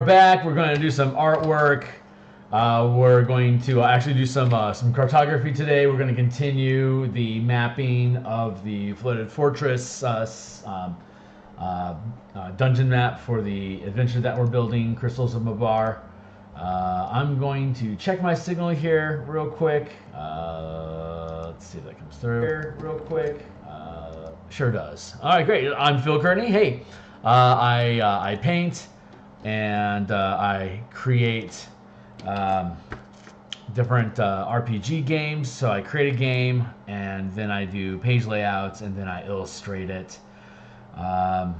Back. We're going to do some artwork. We're going to actually do some cartography today. We're going to continue the mapping of the flooded fortress dungeon map for the adventure that we're building, Crystals of Mabar. I'm going to check my signal here real quick. Let's see if that comes through here real quick. Sure does. All right, great. I'm Phil Kearney. Hey, I paint and I create different RPG games. So I create a game and then I do page layouts and then I illustrate it. Yeah,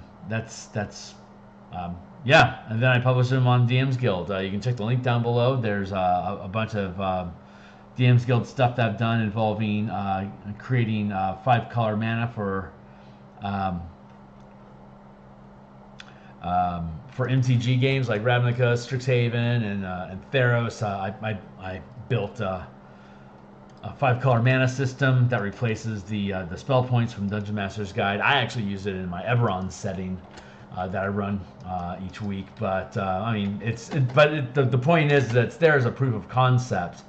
and then I publish them on DMsGuild. You can check the link down below. There's a bunch of DMsGuild stuff that I've done involving creating 5-color mana for MTG games like Ravnica, Strixhaven, and Theros. I built a 5-color mana system that replaces the spell points from Dungeon Master's Guide. I actually use it in my Eberron setting that I run each week. But I mean, the point is that it's there as a proof of concept.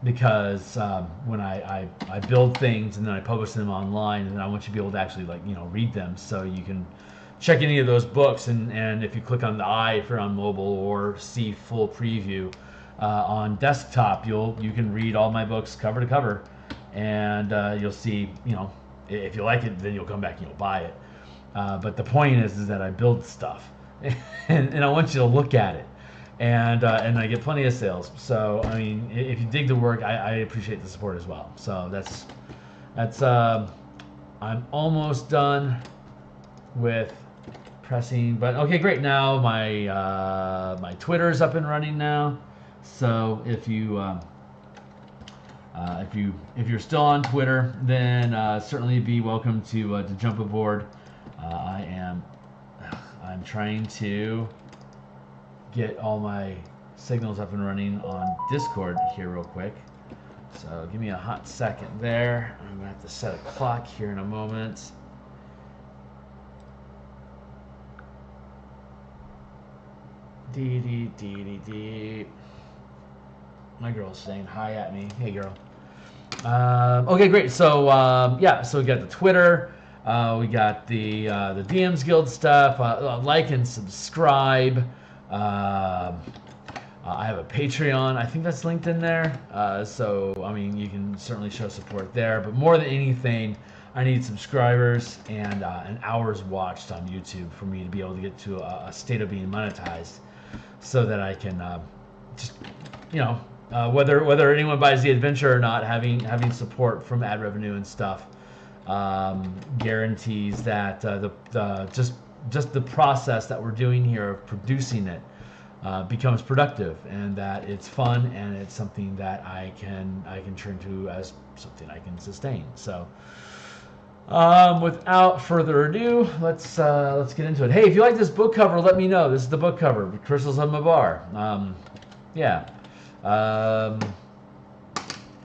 Because when I build things and then I publish them online, and I want you to be able to actually read them, so you can check any of those books, and if you click on the eye if you're on mobile, or see full preview on desktop, you can read all my books cover to cover, and you'll see, if you like it, then you'll come back and you'll buy it. But the point is that I build stuff, and I want you to look at it. And I get plenty of sales. So I mean, if you dig the work, I appreciate the support as well. So that's I'm almost done with pressing. But okay, great. Now my Twitter's up and running now. So if you're still on Twitter, then certainly be welcome to jump aboard. I'm trying to get all my signals up and running on Discord here real quick. So give me a hot second there. I'm gonna have to set a clock here in a moment. Dee. My girl's saying hi at me. Hey girl. Okay, great. So yeah, so we got the Twitter. We got the DMsGuild stuff. Like and subscribe. I have a Patreon. I think that's linked in there. So I mean, you can certainly show support there. But more than anything, I need subscribers and hours watched on YouTube for me to be able to get to a state of being monetized, so that I can just whether anyone buys the adventure or not, having support from ad revenue and stuff guarantees that just the process that we're doing here of producing it becomes productive, and that it's fun, and it's something that I can turn to as something I can sustain. So without further ado, let's get into it. Hey, if you like this book cover, let me know. This is the book cover, Crystals of Mabar. Yeah.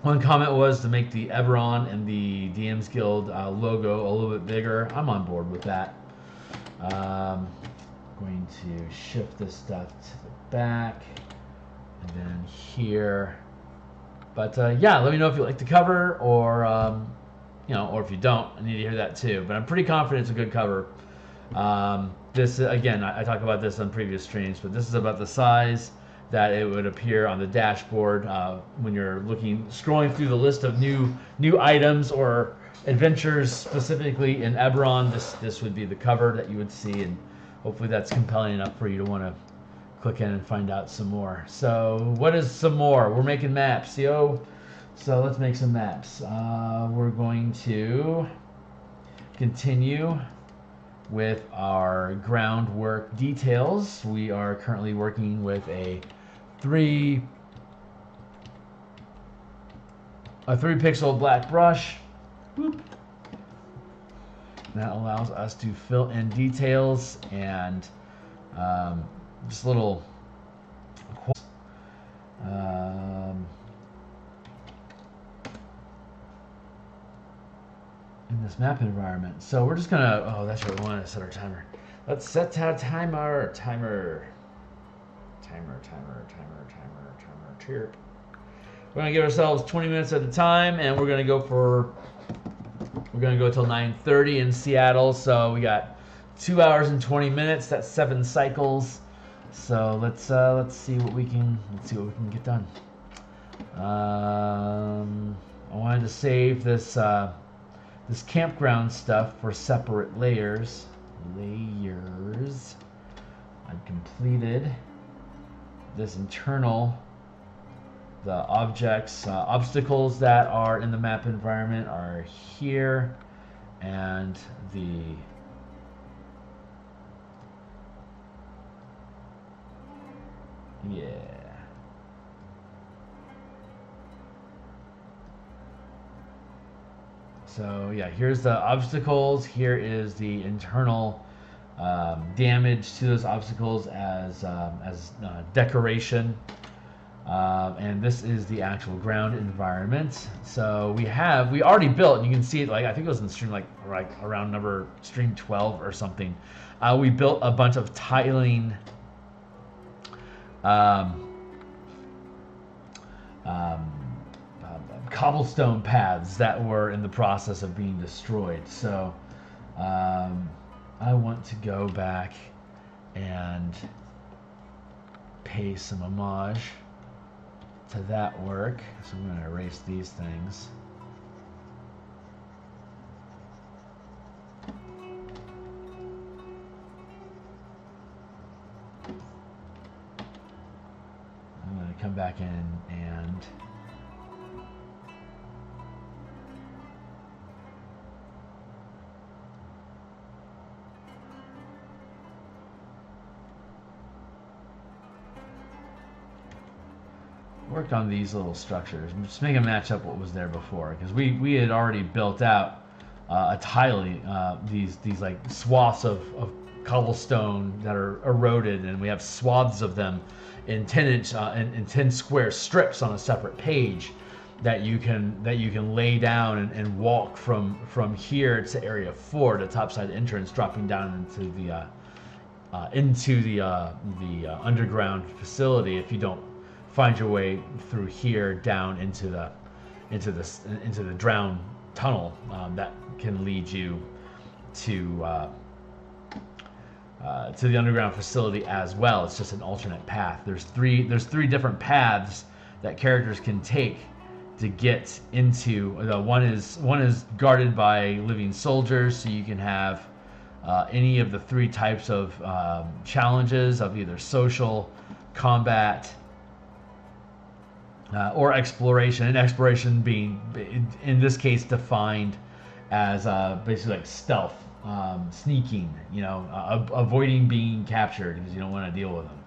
One comment was to make the Eberron and the DMsGuild logo a little bit bigger. I'm on board with that. Going to shift this stuff to the back and then here. But yeah, let me know if you like the cover, or or if you don't. I need to hear that too. But I'm pretty confident it's a good cover. This again, I talk about this on previous streams, but this is about the size that it would appear on the dashboard when you're scrolling through the list of new items or adventures, specifically in Eberron. This would be the cover that you would see, and hopefully that's compelling enough for you to want to click in and find out some more. So what is some more? We're making maps, yo. So let's make some maps. We're going to continue with our groundwork details. We are currently working with a 3 pixel black brush. Boop. That allows us to fill in details and just little in this map environment. So we're just gonna, oh, that's right, we want to set our timer. Let's set our timer. Chirp. We're gonna give ourselves 20 minutes at a time, and we're gonna go till 9:30 in Seattle. So we got 2 hours and 20 minutes. That's 7 cycles. So let's see what we can get done. I wanted to save this this campground stuff for separate layers. I've completed this internal. The objects, obstacles that are in the map environment are here, and so here's the obstacles. Here is the internal damage to those obstacles as decoration. And this is the actual ground environment. So we already built, and you can see it, like I think it was in stream like around stream 12 or something. We built a bunch of tiling cobblestone paths that were in the process of being destroyed. So I want to go back and pay some homage to that work. So I'm going to erase these things. I'm going to come back in and worked on these little structures. I'm just making match up what was there before, because we had already built out a tiling, these like swaths of cobblestone that are eroded, and we have swaths of them in 10-inch in 10 square strips on a separate page that you can lay down and walk from here to area 4, the topside entrance, dropping down into the underground facility. If you don't find your way through here down into the drown tunnel, that can lead you to the underground facility as well. It's just an alternate path. There's three different paths that characters can take to get into. One is guarded by living soldiers, so you can have any of the 3 types of challenges of either social, combat, or exploration, and exploration being, in this case, defined as basically like stealth, sneaking, avoiding being captured because you don't want to deal with them.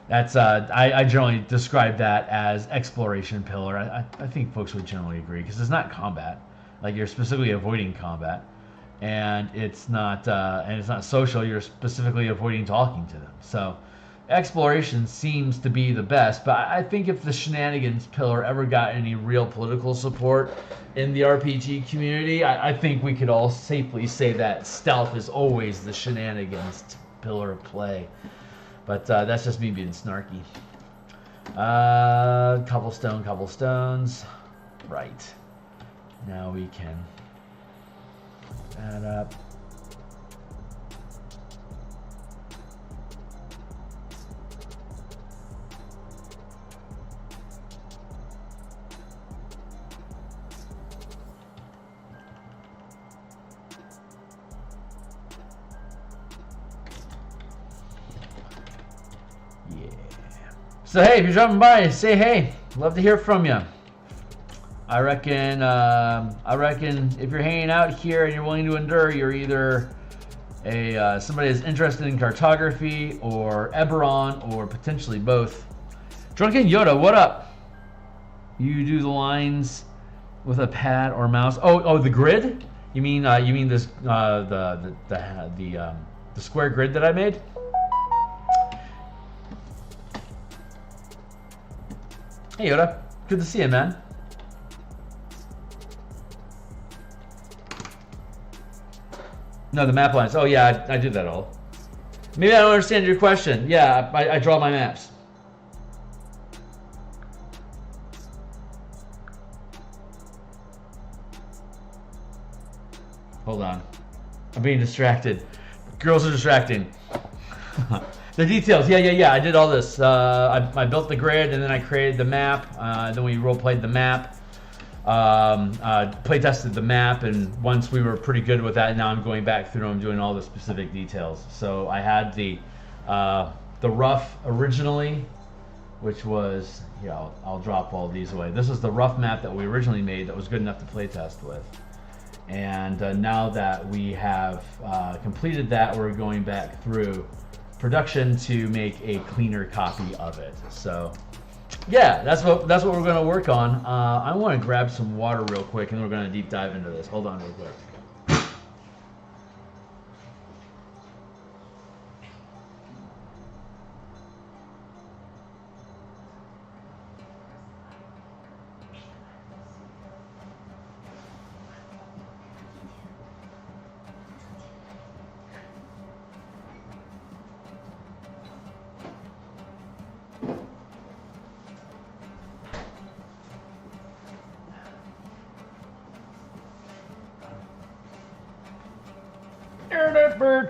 That's I generally describe that as exploration pillar. I think folks would generally agree, because it's not combat, like you're specifically avoiding combat, and it's not social. You're specifically avoiding talking to them. So exploration seems to be the best, but I think if the shenanigans pillar ever got any real political support in the RPG community, I think we could all safely say that stealth is always the shenanigans pillar of play. But that's just me being snarky. Cobblestones. Right. Now we can put that up. So hey, if you're dropping by, say hey. Love to hear from you. I reckon if you're hanging out here and you're willing to endure, you're either somebody that's interested in cartography or Eberron, or potentially both. Drunken Yoda, what up? You do the lines with a pad or mouse. Oh, the grid? You mean this the square grid that I made? Hey Yoda, good to see you, man. No, the map lines. Oh yeah, I did that all. Maybe I don't understand your question. Yeah, I draw my maps. Hold on. I'm being distracted. Girls are distracting. The details, yeah. I did all this. I built the grid, and then I created the map. Then we role-played the map. Play tested the map, and once we were pretty good with that, now I'm going back through and doing all the specific details. So I had the rough originally, which was, yeah, I'll drop all these away. This is the rough map that we originally made that was good enough to play test with. And now that we have completed that, we're going back through production to make a cleaner copy of it. So yeah, that's what we're going to work on. I want to grab some water real quick, and we're going to deep dive into this. Hold on real quick.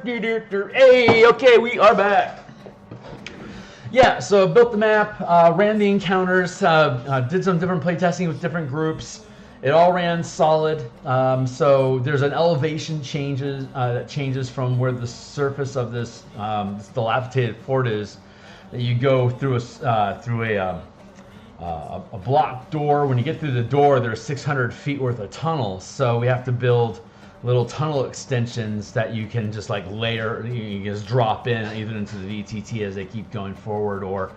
Hey, okay, we are back. Yeah, so built the map, ran the encounters, did some different playtesting with different groups. It all ran solid. So there's an elevation changes that changes from where the surface of this dilapidated fort is. That you go through a block door. When you get through the door, there's 600 feet worth of tunnels. So we have to build little tunnel extensions that you can just like layer, you can just drop in either into the VTT as they keep going forward, or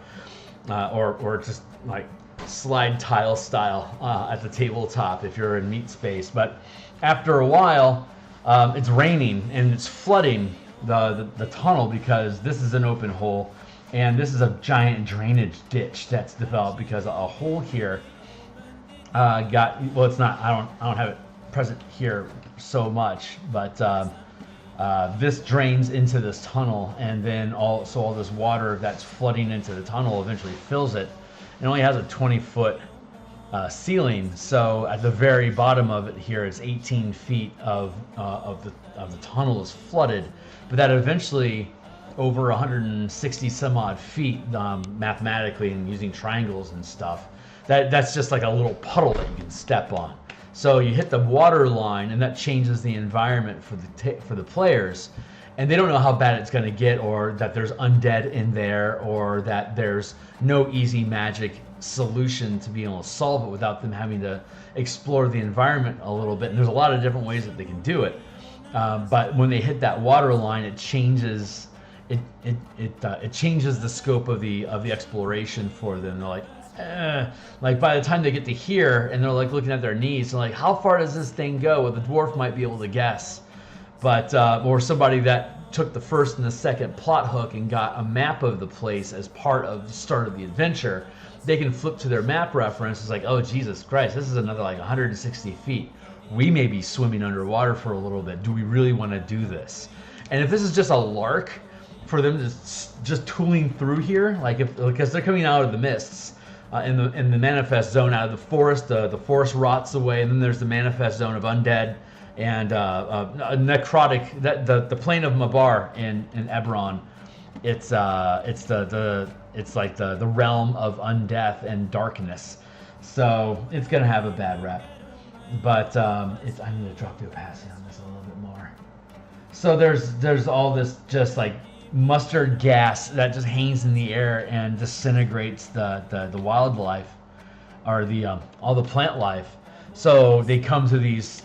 just like slide tile style at the tabletop if you're in meat space. But after a while, it's raining and it's flooding the tunnel because this is an open hole, and this is a giant drainage ditch that's developed because a hole here it's not, I don't have it present here so much, but this drains into this tunnel, and then all this water that's flooding into the tunnel eventually fills it. It only has a 20-foot ceiling, so at the very bottom of it here, it's 18 feet of the tunnel is flooded, but that eventually, over 160 some odd feet, mathematically and using triangles and stuff, that's just like a little puddle that you can step on. So you hit the water line, and that changes the environment for the players, and they don't know how bad it's going to get, or that there's undead in there, or that there's no easy magic solution to be able to solve it without them having to explore the environment a little bit. And there's a lot of different ways that they can do it, but when they hit that water line, it changes it changes the scope of the exploration for them. They're like by the time they get to here, and they're like looking at their knees, they're like, how far does this thing go? Well, the dwarf might be able to guess, but or somebody that took the first and the second plot hook and got a map of the place as part of the start of the adventure, they can flip to their map reference. It's like, oh Jesus Christ, this is another like 160 feet. We may be swimming underwater for a little bit. Do we really want to do this? And if this is just a lark for them to just tooling through here, because they're coming out of the mists. In the manifest zone out of the forest forest rots away, and then there's the manifest zone of undead and necrotic. The plane of Mabar in Eberron, it's like the realm of undeath and darkness. So it's gonna have a bad rep. But I need to drop the opacity on this a little bit more. So there's all this just like mustard gas that just hangs in the air and disintegrates the wildlife, or all the plant life. So they come to these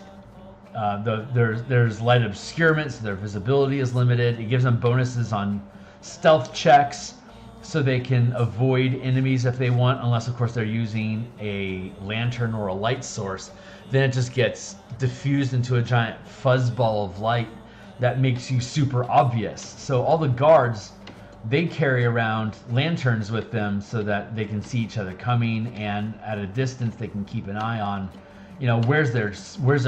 there's light obscurement, so their visibility is limited. It gives them bonuses on stealth checks, so they can avoid enemies if they want, unless of course they're using a lantern or a light source. Then it just gets diffused into a giant fuzzball of light that makes you super obvious. So all the guards, they carry around lanterns with them so that they can see each other coming, and at a distance they can keep an eye on, where's their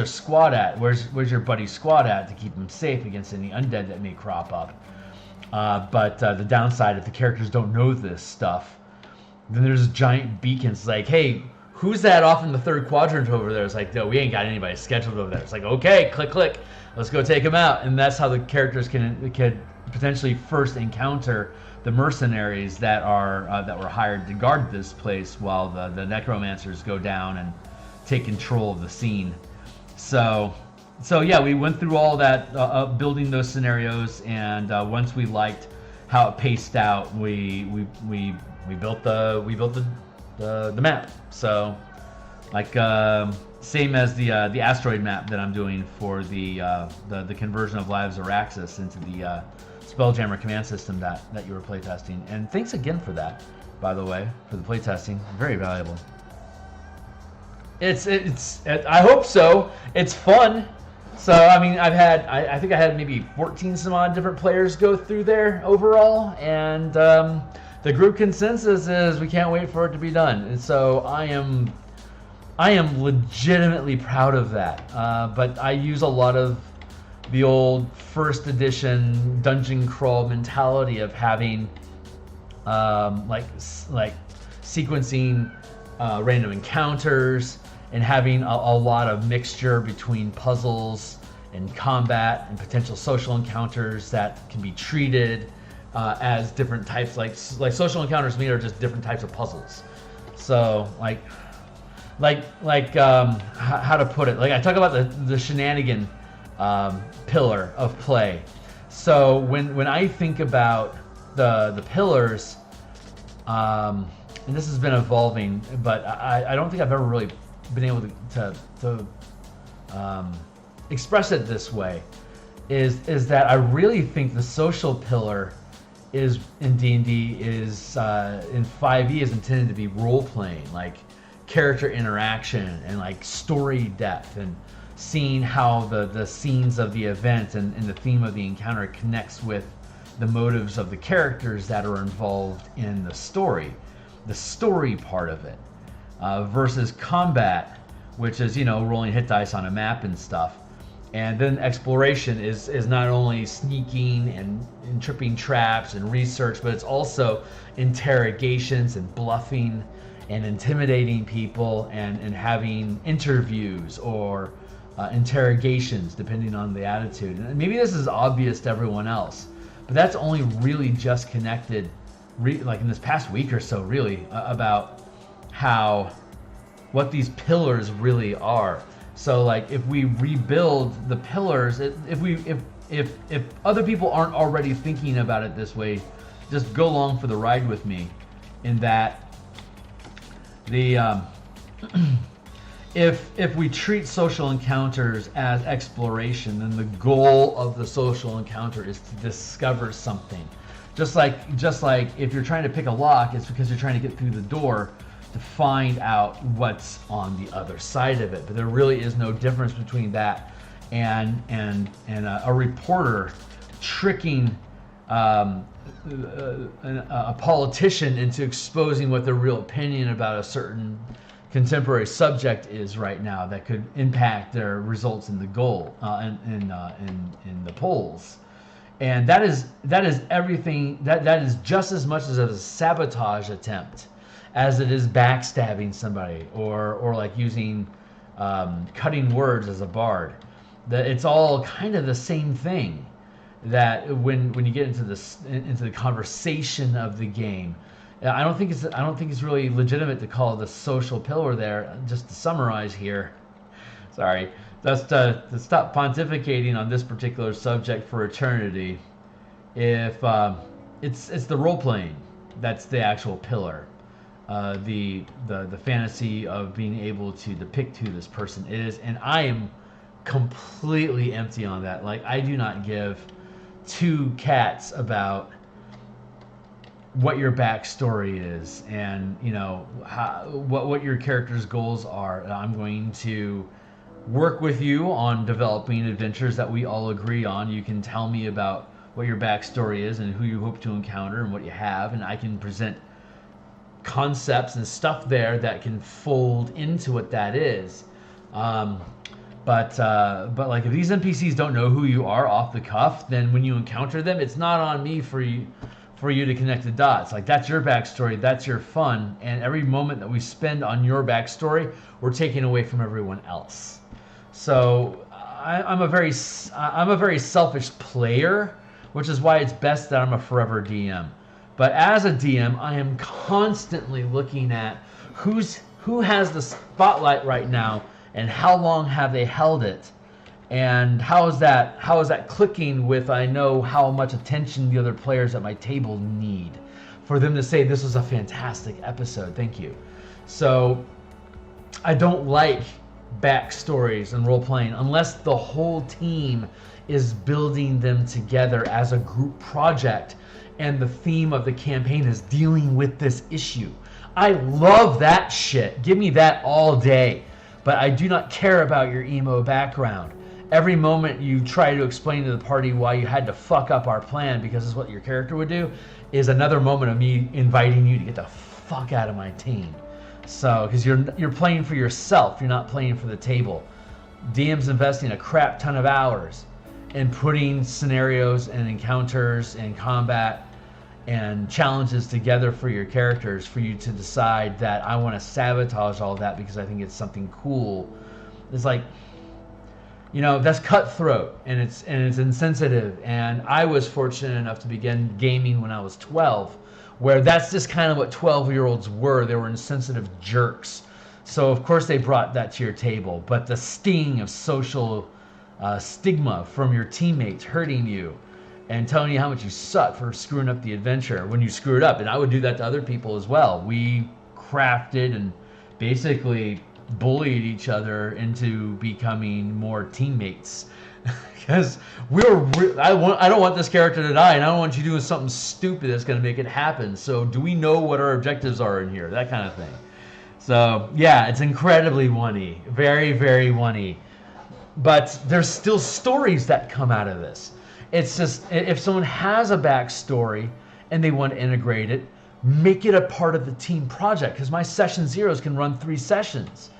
squad at, where's your buddy's squad at, to keep them safe against any undead that may crop up. But the downside, if the characters don't know this stuff, then there's giant beacons like, hey, who's that off in the third quadrant over there? It's like, no, we ain't got anybody scheduled over there. It's like, okay, click, click, let's go take them out. And that's how the characters can potentially first encounter the mercenaries that were hired to guard this place while the necromancers go down and take control of the scene. So yeah, we went through all that building those scenarios, and once we liked how it paced out, we built the map. So like same as the asteroid map that I'm doing for the conversion of Lives of Araxis into the Spelljammer command system that you were playtesting. And thanks again for that, by the way, for the playtesting. Very valuable. It's I hope so. It's fun. So I mean, I think I had maybe 14 some odd different players go through there overall, and the group consensus is we can't wait for it to be done. And so I am legitimately proud of that. But I use a lot of the old first edition dungeon crawl mentality of having like sequencing random encounters, and having a lot of mixture between puzzles and combat and potential social encounters that can be treated as different types, like social encounters to me are just different types of puzzles. So how to put it? Like I talk about the shenanigan pillar of play. So when I think about the pillars, and this has been evolving, but I don't think I've ever really been able to express it this way, is that I really think the social pillar is in D&D is in 5e is intended to be role playing, like character interaction and like story depth, and seeing how the scenes of the event and the theme of the encounter connects with the motives of the characters that are involved in the story part of it. Versus combat, which is, rolling hit dice on a map and stuff. And then exploration is not only sneaking and tripping traps and research, but it's also interrogations and bluffing and intimidating people and having interviews or interrogations, depending on the attitude. And maybe this is obvious to everyone else, but that's only really just connected, like in this past week or so, really, about what these pillars really are. So like if we rebuild the pillars, if other people aren't already thinking about it this way, just go along for the ride with me, in that the if we treat social encounters as exploration, then the goal of the social encounter is to discover something. Just like if you're trying to pick a lock, it's because you're trying to get through the door to find out what's on the other side of it. But there really is no difference between that and a reporter tricking a politician into exposing what their real opinion about a certain contemporary subject is right now that could impact their results in the in the polls. And that is everything. That is just as much as a sabotage attempt as it is backstabbing somebody or like using cutting words as a bard. That it's all kind of the same thing. That when you get into the conversation of the game, I don't think it's really legitimate to call it the social pillar there. Just to summarize here, sorry, just to stop pontificating on this particular subject for eternity. If it's the role playing, that's the actual pillar. The fantasy of being able to depict who this person is, and I am completely empty on that. Like, I do not give two cats about what your backstory is, and what your character's goals are. I'm going to work with you on developing adventures that we all agree on. You can tell me about what your backstory is and who you hope to encounter and what you have, and I can present concepts and stuff there that can fold into what that is. But like, if these NPCs don't know who you are off the cuff, then when you encounter them, it's not on me for for you to connect the dots. Like, that's your backstory, that's your fun, and every moment that we spend on your backstory, we're taking away from everyone else. So I'm a very selfish player, which is why it's best that I'm a forever DM. But as a DM, I am constantly looking at who has the spotlight right now, and how long have they held it, and how is that clicking with, I know how much attention the other players at my table need for them to say this was a fantastic episode, thank you. So I don't like backstories and role playing unless the whole team is building them together as a group project, and the theme of the campaign is dealing with this issue. I love that shit. Give me that all day. But I do not care about your emo background. Every moment you try to explain to the party why you had to fuck up our plan because it's what your character would do, is another moment of me inviting you to get the fuck out of my team. So, because you're playing for yourself, you're not playing for the table. DM's investing a crap ton of hours in putting scenarios and encounters and combat and challenges together for your characters, for you to decide that I want to sabotage all that because I think it's something cool. It's like, you know, that's cutthroat, and it's insensitive. And I was fortunate enough to begin gaming when I was 12, where that's just kind of what 12-year-olds were. They were insensitive jerks. So of course they brought that to your table. But the sting of social stigma from your teammates hurting you and telling you how much you suck for screwing up the adventure when you screw it up. And I would do that to other people as well. We crafted and basically bullied each other into becoming more teammates. Because I don't want this character to die, and I don't want you doing something stupid that's going to make it happen. So do we know what our objectives are in here? That kind of thing. So yeah, it's incredibly 1E. Very, very 1E. But there's still stories that come out of this. It's just, if someone has a backstory and they want to integrate it, make it a part of the team project. Because my session zeros can run 3 sessions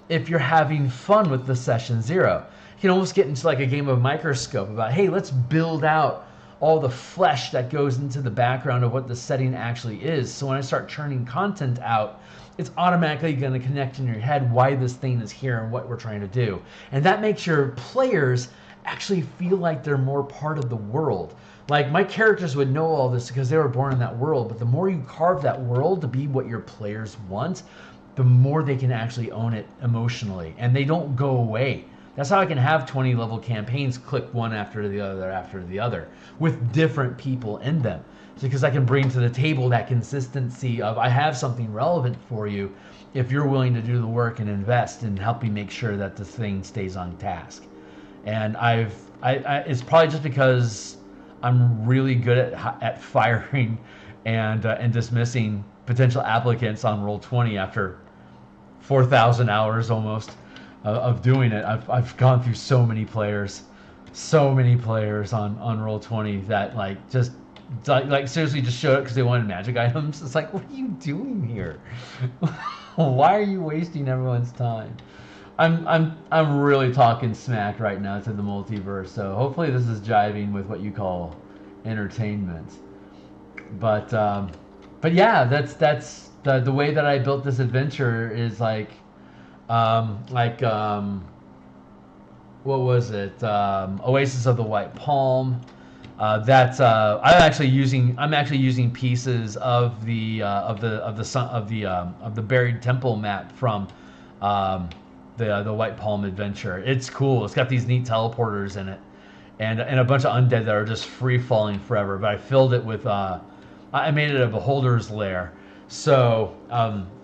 if you're having fun with the session zero. You can almost get into like a game of microscope about, hey, let's build out all the flesh that goes into the background of what the setting actually is. So when I start churning content out, it's automatically going to connect in your head why this thing is here and what we're trying to do. And that makes your players actually feel like they're more part of the world. Like, my characters would know all this because they were born in that world, but the more you carve that world to be what your players want, the more they can actually own it emotionally, and they don't go away. That's how I can have 20 level campaigns click one after the other with different people in them. It's because I can bring to the table that consistency of, I have something relevant for you if you're willing to do the work and invest in helping make sure that this thing stays on task. And it's probably just because I'm really good at firing and dismissing potential applicants on Roll20 after 4,000 hours almost of doing it. I've gone through so many players on Roll20 that like seriously just showed up because they wanted magic items. It's like, what are you doing here? Why are you wasting everyone's time? I'm really talking smack right now to the multiverse, so hopefully this is jiving with what you call entertainment. But yeah, that's the way that I built this adventure is like what was it? Oasis of the White Palm. I'm actually using pieces of the buried temple map from the White Palm adventure. It's cool. It's got these neat teleporters in it, and a bunch of undead that are just free falling forever. But I filled it with I made it a beholder's lair. So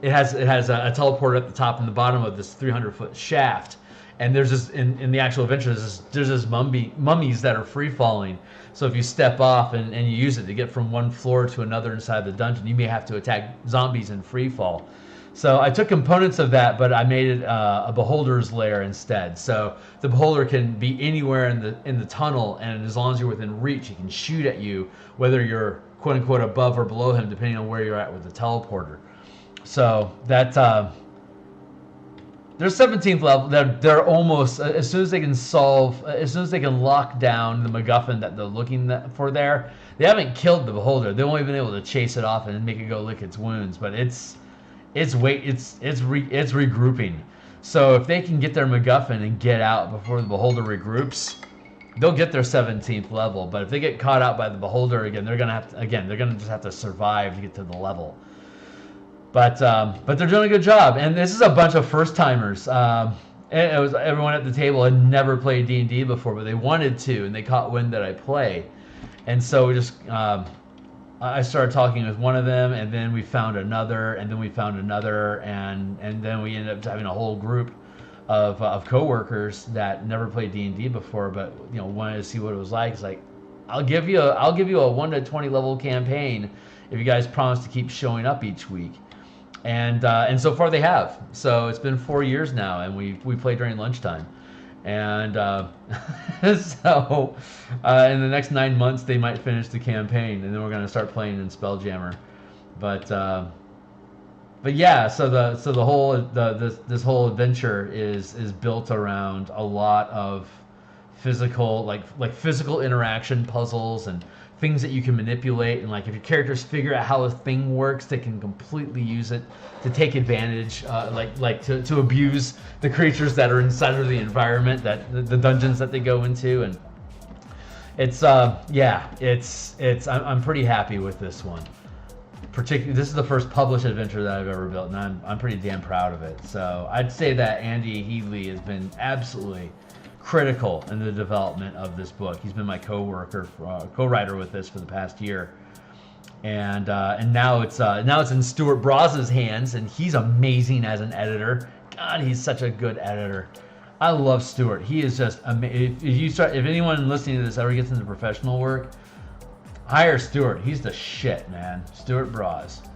it has a teleporter at the top and the bottom of this 300-foot shaft. And there's this in the actual adventure, there's this mummies that are free falling. So if you step off and you use it to get from one floor to another inside the dungeon, you may have to attack zombies in free fall. So I took components of that, but I made it a beholder's lair instead. So the beholder can be anywhere in the tunnel, and as long as you're within reach, he can shoot at you, whether you're quote unquote above or below him, depending on where you're at with the teleporter. So that They're 17th level. They're almost, as soon as they can solve, as soon as they can lock down the MacGuffin that they're looking for there. They haven't killed the Beholder. They've only been able to chase it off and make it go lick its wounds. But it's regrouping. So if they can get their MacGuffin and get out before the Beholder regroups, they'll get their 17th level. But if they get caught out by the Beholder again, they're gonna just have to survive to get to the level. But they're doing a good job, and this is a bunch of first timers. It was everyone at the table had never played D&D before, but they wanted to, and they caught wind that I play, and so we just I started talking with one of them, and then we found another, and then we found another, and then we ended up having a whole group of coworkers that never played D&D before, but wanted to see what it was like. It's like, I'll give you a 1 to 20 level campaign if you guys promise to keep showing up each week. And so far they have. So it's been 4 years now, and we play during lunchtime. And so in the next 9 months they might finish the campaign, and then we're going to start playing in Spelljammer. But yeah, so the whole this whole adventure is built around a lot of physical like physical interaction puzzles and things that you can manipulate, and like if your characters figure out how a thing works, they can completely use it to take advantage, to abuse the creatures that are inside of the environment, that the dungeons that they go into. And it's I'm pretty happy with this one. Particularly, this is the first published adventure that I've ever built, and I'm pretty damn proud of it. So I'd say that Andy Headley has been absolutely critical in the development of this book. He's been my co-writer with this for the past year, and now it's in Stuart Braz's hands, and he's amazing as an editor. God, he's such a good editor. I love Stuart. He is just amazing. If anyone listening to this ever gets into professional work, hire Stuart. He's the shit, man. Stuart Braz.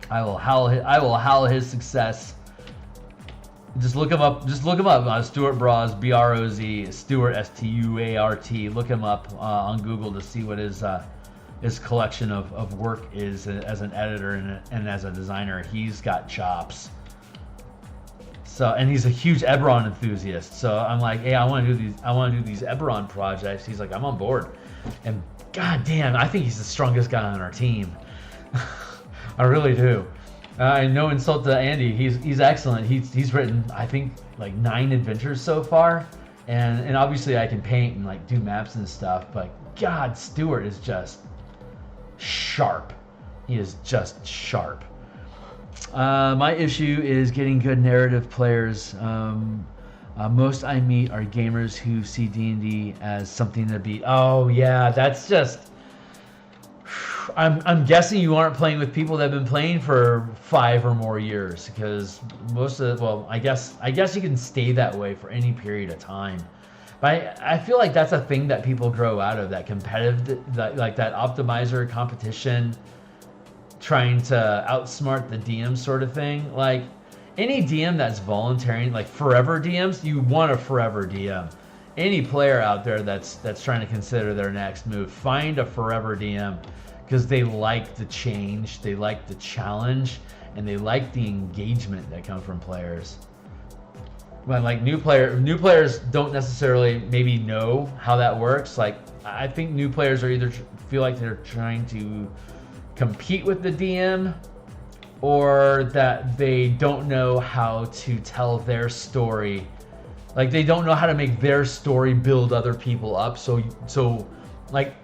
I will howl his success. Just look him up. Stuart Braz, B-R-O-Z, Stuart, S-T-U-A-R-T. Look him up on Google to see what his collection of work is as an editor and as a designer. He's got chops. So, and he's a huge Eberron enthusiast. So I'm like, hey, I want to do these Eberron projects. He's like, I'm on board. And god damn, I think he's the strongest guy on our team. I really do. No insult to Andy. He's excellent. He's written, I think, like 9 adventures so far, and obviously I can paint and like do maps and stuff. But God, Stuart is just sharp. He is just sharp. My issue is getting good narrative players. Most I meet are gamers who see D&D as something to beat. Oh yeah, that's just. I'm guessing you aren't playing with people that have been playing for 5 or more years, because I guess you can stay that way for any period of time. But I feel like that's a thing that people grow out of, that competitive, that optimizer competition, trying to outsmart the DM sort of thing. Like any DM that's volunteering, like forever DMs, you want a forever DM. Any player out there that's trying to consider their next move, find a forever DM. Because they like the change, they like the challenge, and they like the engagement that comes from players. But like new players don't necessarily maybe know how that works. Like I think new players are either feel like they're trying to compete with the DM, or that they don't know how to tell their story. Like they don't know how to make their story build other people up. So like.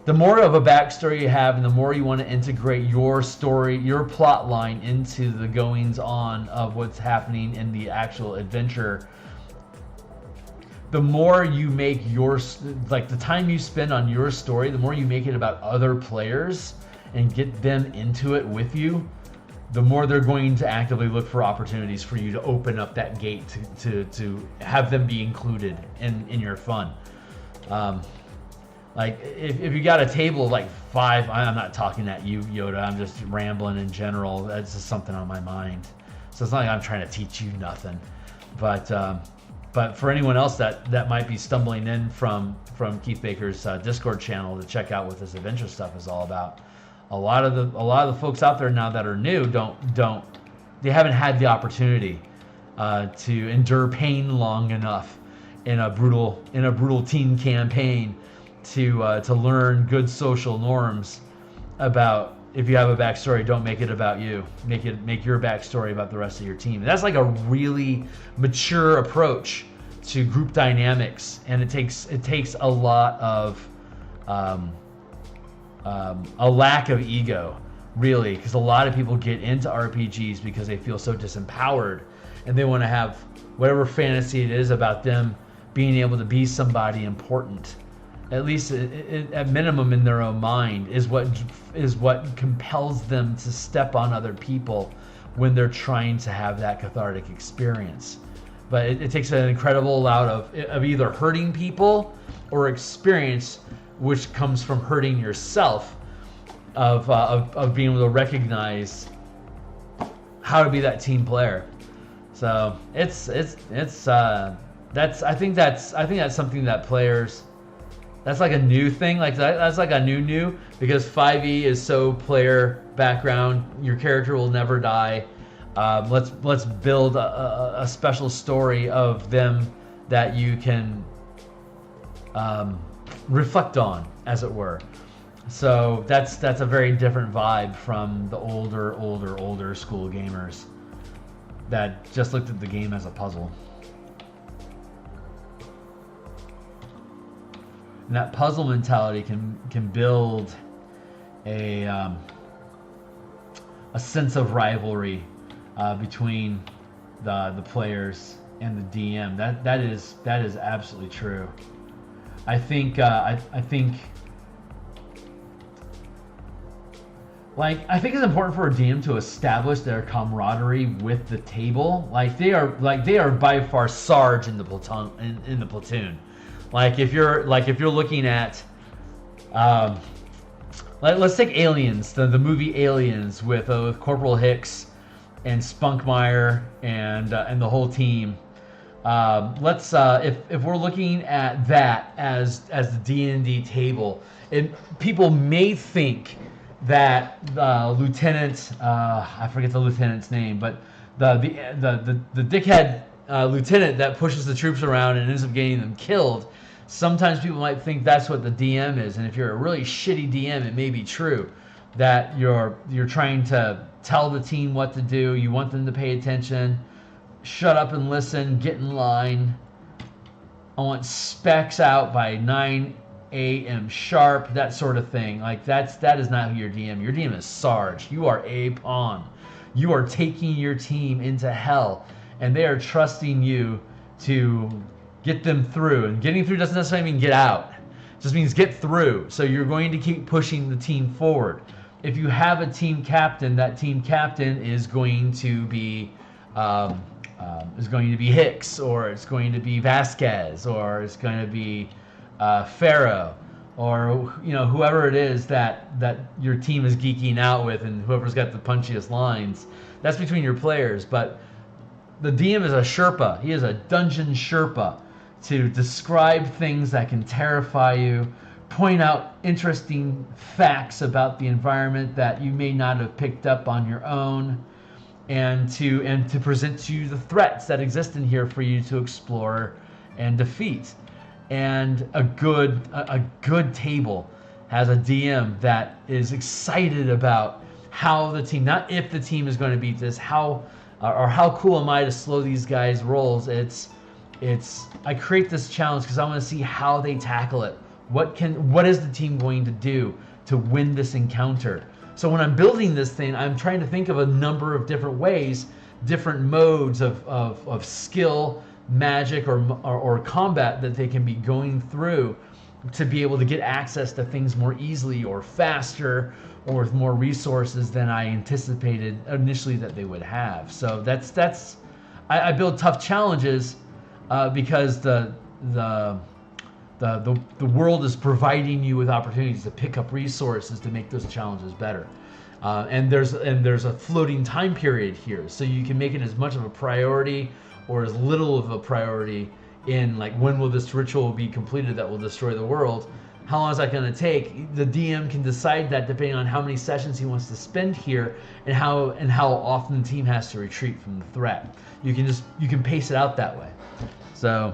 The more of a backstory you have, and the more you want to integrate your story, your plot line into the goings on of what's happening in the actual adventure, the more you make the time you spend on your story, the more you make it about other players and get them into it with you, the more they're going to actively look for opportunities for you to open up that gate to have them be included in your fun. Like if you got a table of like 5, I'm not talking at you, Yoda. I'm just rambling in general. That's just something on my mind. So it's not like I'm trying to teach you nothing. But for anyone else that might be stumbling in from Keith Baker's Discord channel to check out what this adventure stuff is all about, a lot of the folks out there now that are new don't haven't had the opportunity to endure pain long enough in a brutal teen campaign to learn good social norms about, if you have a backstory, don't make it about you. Make your backstory about the rest of your team. And that's like a really mature approach to group dynamics, and it takes a lot of a lack of ego, really, because a lot of people get into RPGs because they feel so disempowered, and they want to have whatever fantasy it is about them being able to be somebody important, at least at minimum in their own mind, is what compels them to step on other people when they're trying to have that cathartic experience. But it takes an incredible amount of either hurting people or experience, which comes from hurting yourself, of being able to recognize how to be that team player. So I think that's something that players, that's like a new thing. Like that's like a new because 5e is so player background. Your character will never die. Let's build a special story of them that you can reflect on, as it were. So that's a very different vibe from the older school gamers that just looked at the game as a puzzle. And that puzzle mentality can build a sense of rivalry between the players and the DM. That is absolutely true. I think it's important for a DM to establish their camaraderie with the table. They are by far Sarge in the platoon. In the platoon, if you're looking at, let's take Aliens, the movie Aliens with Corporal Hicks and Spunkmeyer and the whole team. If we're looking at that as the D&D table, people may think that Lieutenant, I forget the lieutenant's name, but the dickhead lieutenant that pushes the troops around and ends up getting them killed. Sometimes people might think that's what the DM is, and if you're a really shitty DM, it may be true that you're trying to tell the team what to do. You want them to pay attention, shut up and listen, get in line. I want specs out by 9 a.m. sharp, that sort of thing. That is not who your DM. Your DM is Sarge. You are a pawn. You are taking your team into hell, and they are trusting you to get them through. And getting through doesn't necessarily mean get out. It just means get through. So you're going to keep pushing the team forward. If you have a team captain, that team captain is going to be Hicks, or it's going to be Vasquez, or it's going to be Pharaoh, or whoever it is that your team is geeking out with, and whoever's got the punchiest lines. That's between your players. But the DM is a Sherpa. He is a dungeon Sherpa to describe things that can terrify you, point out interesting facts about the environment that you may not have picked up on your own, and to present to you the threats that exist in here for you to explore and defeat. And a good table has a DM that is excited about how the team, not if the team is going to beat this, how cool am I to slow these guys' rolls. I create this challenge because I want to see how they tackle it. What is the team going to do to win this encounter? So when I'm building this thing, I'm trying to think of a number of different ways, different modes of skill, magic, or combat that they can be going through to be able to get access to things more easily or faster or with more resources than I anticipated initially that they would have. So I build tough challenges because the world is providing you with opportunities to pick up resources to make those challenges better. And there's a floating time period here, so you can make it as much of a priority or as little of a priority in when will this ritual be completed that will destroy the world. how long is that going to take? The DM can decide that depending on how many sessions he wants to spend here and how often the team has to retreat from the threat. You can pace it out that way. So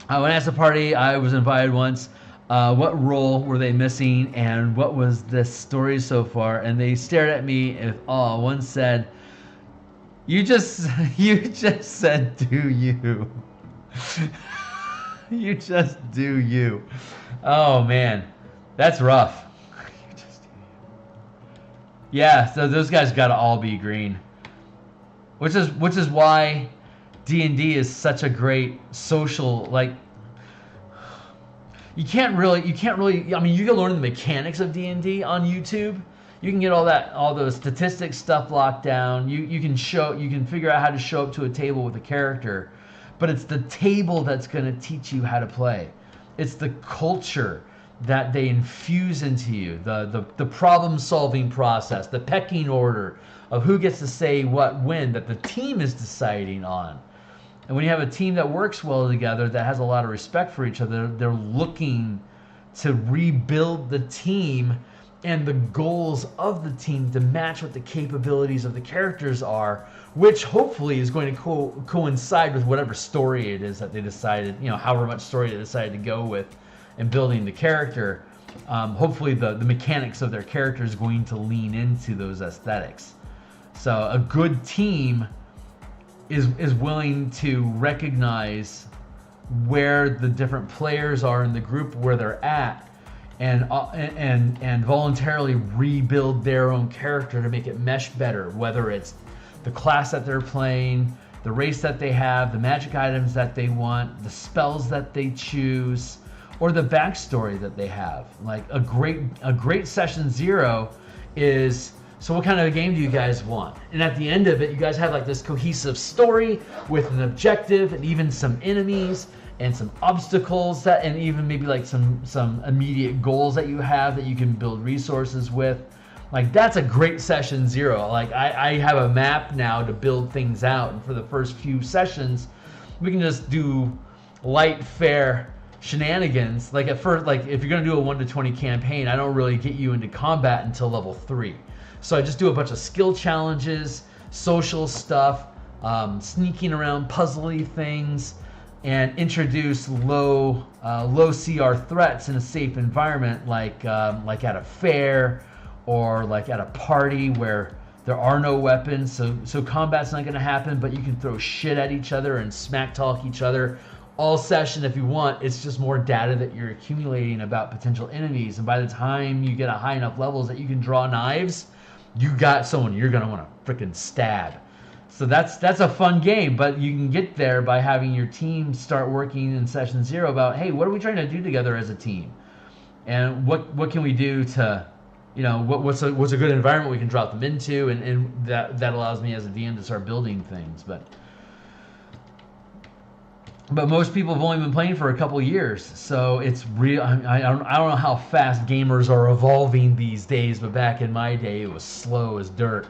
when I asked the party, I was invited once, what role were they missing and what was the story so far? And they stared at me and one said, you just said do you. You just do you. Oh man, that's rough. Yeah, so those guys got to all be green, which is why D&D is such a great social, like, you can't really, I mean, you can learn the mechanics of D&D on YouTube. You can get all those statistics stuff locked down. You can figure out how to show up to a table with a character, but it's the table that's going to teach you how to play. It's the culture that they infuse into you, the problem-solving process, the pecking order of who gets to say what when that the team is deciding on. And when you have a team that works well together, that has a lot of respect for each other, they're looking to rebuild the team and the goals of the team to match what the capabilities of the characters are, which hopefully is going to coincide with whatever story it is that they decided, however much story they decided to go with in building the character. Hopefully the mechanics of their character is going to lean into those aesthetics. So a good team is willing to recognize where the different players are in the group, where they're at, and voluntarily rebuild their own character to make it mesh better, whether it's the class that they're playing, the race that they have, the magic items that they want, the spells that they choose, or the backstory that they have. Like a great session 0 is, so what kind of a game do you guys want? And at the end of it, you guys have like this cohesive story with an objective and even some enemies and some obstacles and even maybe like some immediate goals that you have that you can build resources with. Like that's a great session 0. Like I have a map now to build things out, and for the first few sessions, we can just do light, fair shenanigans. Like at first, like if you're gonna do a 1 to 20 campaign, I don't really get you into combat until level 3. So I just do a bunch of skill challenges, social stuff, sneaking around, puzzly things, and introduce low CR threats in a safe environment, like at a fair or like at a party where there are no weapons. So combat's not going to happen, but you can throw shit at each other and smack talk each other all session if you want. It's just more data that you're accumulating about potential enemies, and by the time you get a high enough levels that you can draw knives, you got someone you're going to want to freaking stab. So that's a fun game, but you can get there by having your team start working in session 0 about, hey, what are we trying to do together as a team, and what can we do to, what's a good environment we can drop them into, and that allows me as a DM to start building things. But most people have only been playing for a couple years, so it's real. I don't know how fast gamers are evolving these days, but back in my day, it was slow as dirt.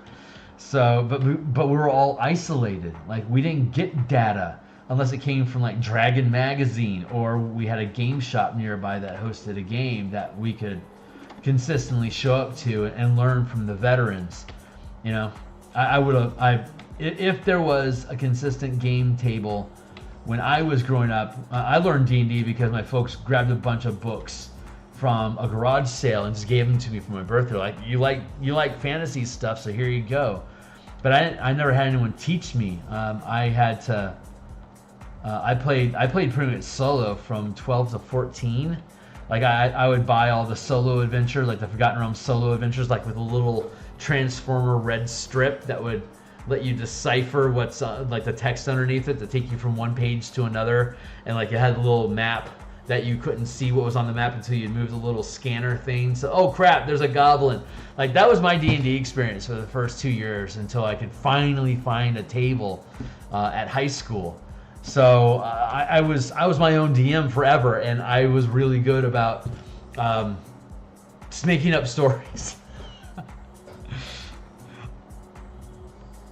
So, but we were all isolated. Like we didn't get data unless it came from like Dragon Magazine, or we had a game shop nearby that hosted a game that we could consistently show up to and learn from the veterans. If there was a consistent game table. When I was growing up, I learned D&D because my folks grabbed a bunch of books from a garage sale and just gave them to me for my birthday. Like, you like fantasy stuff, so here you go. But I never had anyone teach me. I had to. I played pretty much solo from 12 to 14. Like I would buy all the solo adventures, like the Forgotten Realms solo adventures, like with a little transformer red strip that would let you decipher what's like the text underneath it to take you from one page to another, and like it had a little map that you couldn't see what was on the map until you'd move the little scanner thing. So, oh crap, there's a goblin. Like that was my D&D experience for the first 2 years until I could finally find a table at high school. So I was my own DM forever, and I was really good about just making up stories.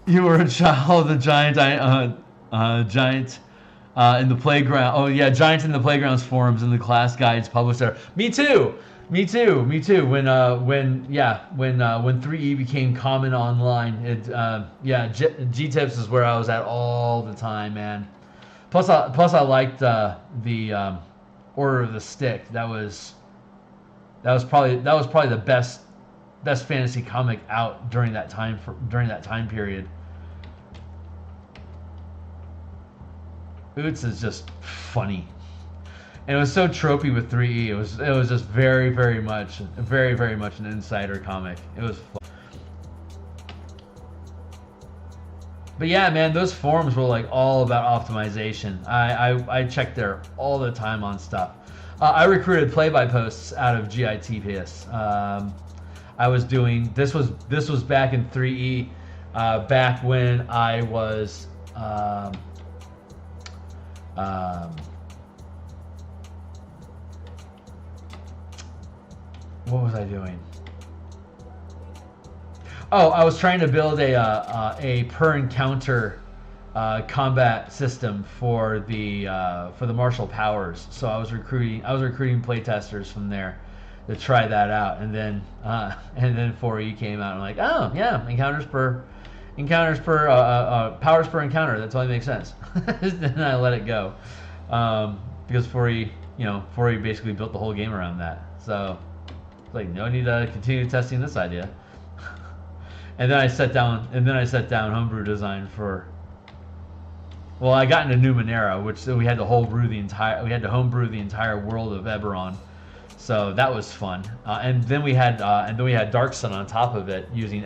You were a child of the giant in the playground. Oh yeah, Giants in the Playgrounds forums and the class guides published there. Me too. When 3E became common online, G-Tips is where I was at all the time, man. Plus I liked the Order of the Stick. That was probably the best fantasy comic out during that time period. Oots is just funny, and it was so tropey with 3E. It was just very much an insider comic. It was fun. But yeah, man, those forums were like all about optimization. I checked there all the time on stuff. I recruited play-by posts out of GITPS. I was doing this was back in 3E, back when I was what was I doing? Oh, I was trying to build a per encounter combat system for the martial powers. So I was recruiting playtesters from there to try that out, and then 4E came out. And I'm like, oh yeah, powers per encounter. That totally makes sense. Then I let it go because 4E basically built the whole game around that. So it's like no need to continue testing this idea. And then I set down homebrew design for. Well, I got into Numenera, which we had to homebrew the entire world of Eberron, so that was fun. And then we had Dark Sun on top of it using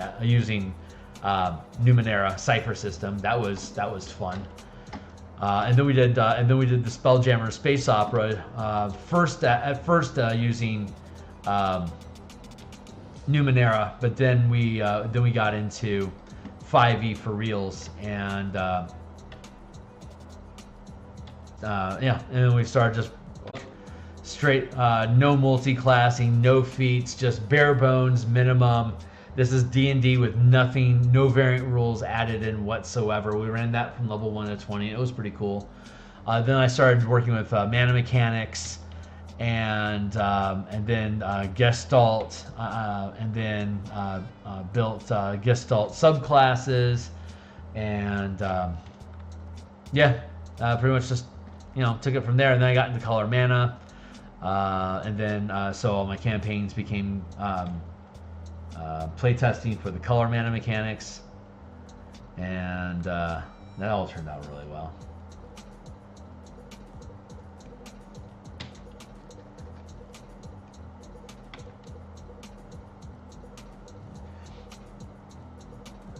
Numenera Cipher system. That was fun. And then we did the Spelljammer Space Opera at first using Numenera, but then we got into 5E for reals, and and then we started just straight no multi-classing, no feats, just bare bones minimum. This is D&D with nothing, no variant rules added in whatsoever. We ran that from level 1 to 20. It was pretty cool. Then I started working with mana mechanics, and then Gestalt, and then built Gestalt subclasses, and pretty much just took it from there. And then I got into color mana, and then so all my campaigns became playtesting for the color mana mechanics, and that all turned out really well.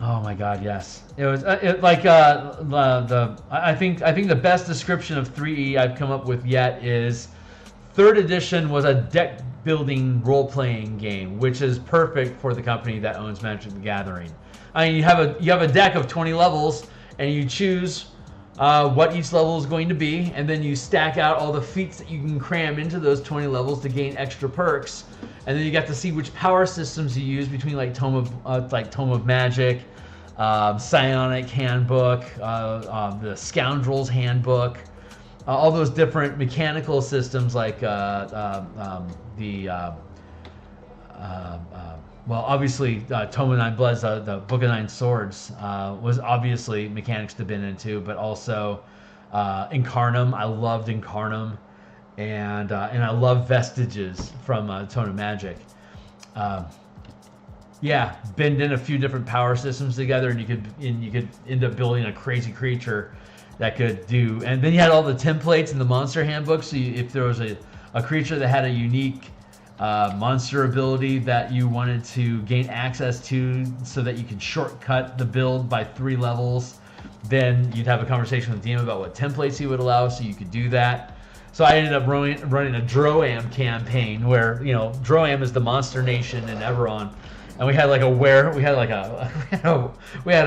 Oh my God, yes. It was I think the best description of 3E I've come up with yet is 3rd edition was a deck building role playing game, which is perfect for the company that owns Magic the Gathering. I mean, you have a deck of 20 levels, and you choose what each level is going to be, and then you stack out all the feats that you can cram into those 20 levels to gain extra perks, and then you get to see which power systems you use between Tome of Magic, Psionic Handbook, the Scoundrels Handbook, all those different mechanical systems obviously Tome of Nine Bloods, the Book of Nine Swords, was obviously mechanics to been into, but also Incarnum. I loved Incarnum, and I love Vestiges from Tome of Magic. Bend in a few different power systems together, and you could end up building a crazy creature that could do. And then you had all the templates in the monster handbook. So if there was a creature that had a unique monster ability that you wanted to gain access to, so that you could shortcut the build by 3 levels, then you'd have a conversation with DM about what templates he would allow, so you could do that. So I ended up running a Droam campaign where Droam is the monster nation in Eberron. And we had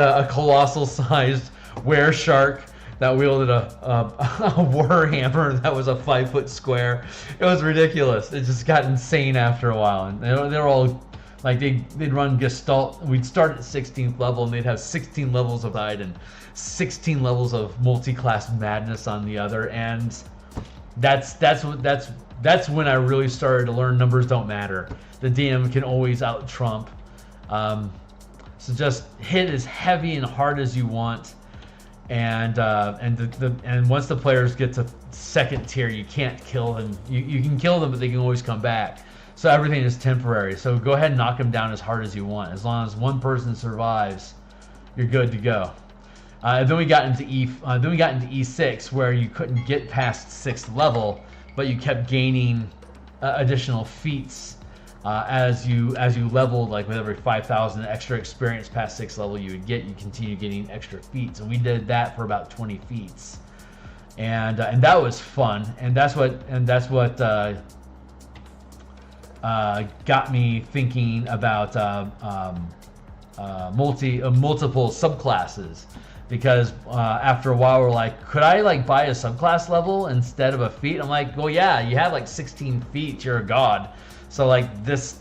a colossal sized were shark that wielded a war hammer that was a 5-foot square. It was ridiculous. It just got insane after a while, and they were all Like they'd run Gestalt. We'd start at 16th level, and they'd have 16 levels of side and 16 levels of multi-class madness on the other. And that's when I really started to learn numbers don't matter. The DM can always out trump. So just hit as heavy and hard as you want. And once the players get to second tier, you can't kill them. You can kill them, but they can always come back. So everything is temporary. So go ahead and knock them down as hard as you want. As long as one person survives, you're good to go. Then we got into E6, where you couldn't get past 6th level, but you kept gaining additional feats as you leveled. Like with every 5,000 extra experience past 6th level you would get, you continue getting extra feats, and we did that for about 20 feats, and that was fun, and that's what got me thinking about multiple subclasses, because after a while we're like, could I like buy a subclass level instead of a feat? I'm like, well, yeah, you have like 16 feats, you're a god. So like this,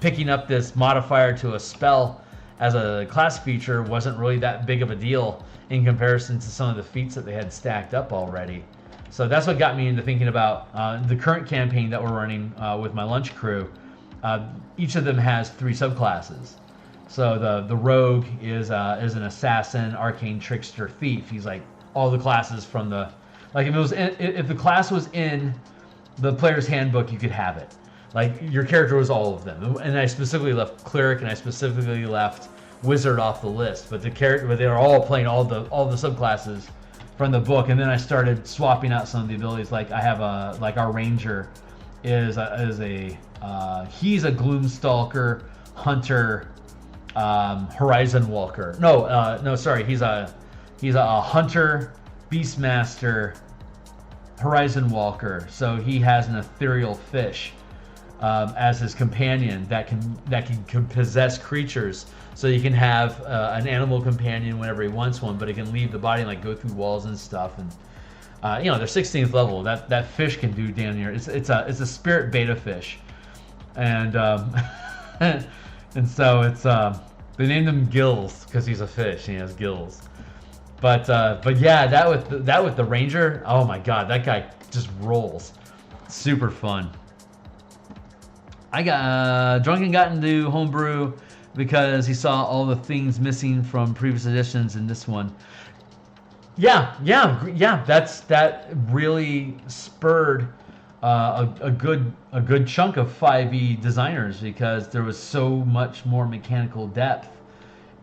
picking up this modifier to a spell as a class feature wasn't really that big of a deal in comparison to some of the feats that they had stacked up already. So that's what got me into thinking about the current campaign that we're running with my lunch crew. Each of them has 3 subclasses. So the rogue is an assassin, arcane, trickster, thief. He's like all the classes from the, like if the class was in the player's handbook, you could have it. Like your character was all of them, and I specifically left cleric and I specifically left wizard off the list. But they were all playing all the subclasses from the book, and then I started swapping out some of the abilities. Like I have our ranger he's a gloomstalker, hunter, horizon walker. He's a hunter, beastmaster, horizon walker. So he has an ethereal fish as his companion that can possess creatures. So you can have an animal companion whenever he wants one, but it can leave the body and like go through walls and stuff. And they're 16th level. That fish can do damn near. It's a spirit beta fish, and and so it's they named him Gills because he's a fish and he has gills. But yeah, that with the ranger, oh my god, that guy just rolls. Super fun. I got Drunken got into homebrew because he saw all the things missing from previous editions in this one. Yeah. That really spurred a good chunk of 5e designers, because there was so much more mechanical depth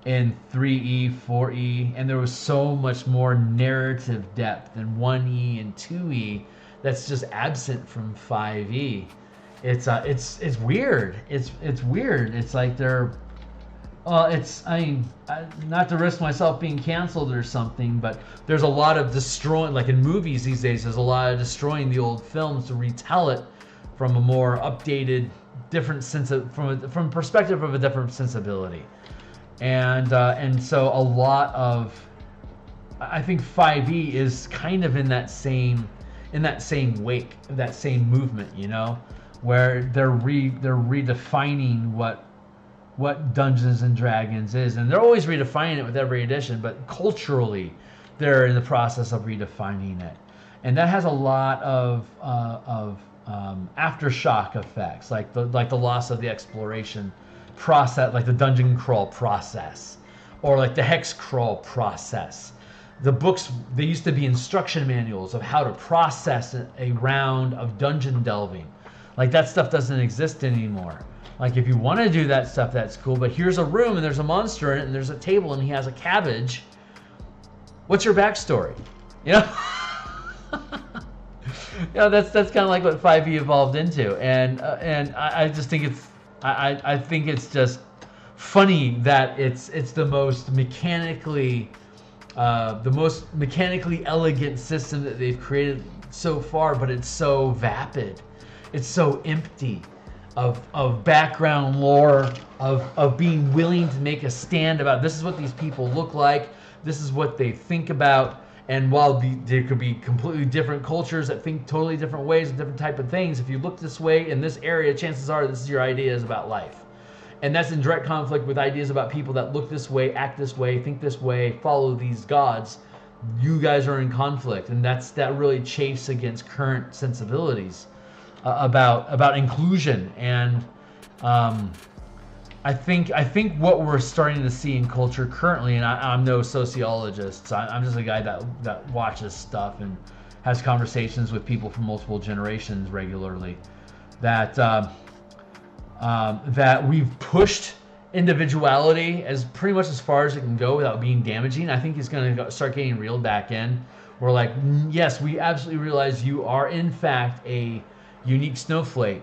in 3e, 4e, and there was so much more narrative depth in 1e and 2e that's just absent from 5e. It's weird. It's weird. It's like they're not to risk myself being canceled or something, but there's a lot of destroying, like in movies these days, there's a lot of destroying the old films to retell it from a more updated, different sense of, from perspective of a different sensibility. And so a lot of, I think 5e is kind of in that same wake, that same movement, where they're redefining what Dungeons and Dragons is, and they're always redefining it with every edition, but culturally they're in the process of redefining it, and that has a lot of aftershock effects, like the loss of the exploration process, like the dungeon crawl process, or like the hex crawl process. The books, they used to be instruction manuals of how to process a round of dungeon delving. Like that stuff doesn't exist anymore. Like if you want to do that stuff, that's cool, but here's a room and there's a monster in it and there's a table and he has a cabbage. What's your backstory? That's kind of like what 5e evolved into, and I just think I think it's just funny that it's the most mechanically elegant system that they've created so far, but it's so vapid, it's so empty of background lore, of being willing to make a stand about this is what these people look like, this is what they think about. And while there could be completely different cultures that think totally different ways and different type of things, if you look this way in this area, chances are this is your ideas about life. And that's in direct conflict with ideas about people that look this way, act this way, think this way, follow these gods. You guys are in conflict, and that really chafes against current sensibilities about inclusion. And I think what we're starting to see in culture currently, and I'm no sociologist, so I'm just a guy that watches stuff and has conversations with people from multiple generations regularly, that we've pushed individuality as pretty much as far as it can go without being damaging. I think it's going to start getting reeled back in. We're like, yes, we absolutely realize you are in fact a unique snowflake,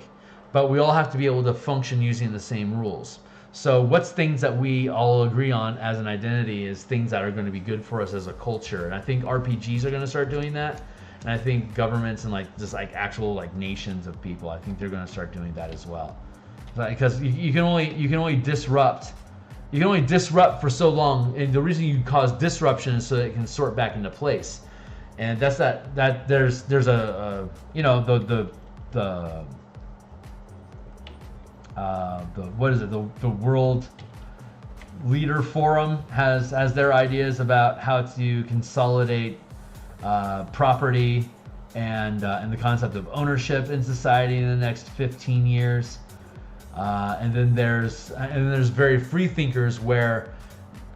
but we all have to be able to function using the same rules. So what's things that we all agree on as an identity is things that are going to be good for us as a culture. And I think RPGs are going to start doing that. And I think governments and actual nations of people, I think they're going to start doing that as well. Because you can only disrupt for so long, and the reason you cause disruption is so that it can sort back into place. And that's that there's a the World Leader Forum has their ideas about how to consolidate property and the concept of ownership in society in the next 15 years. And then there's very free thinkers where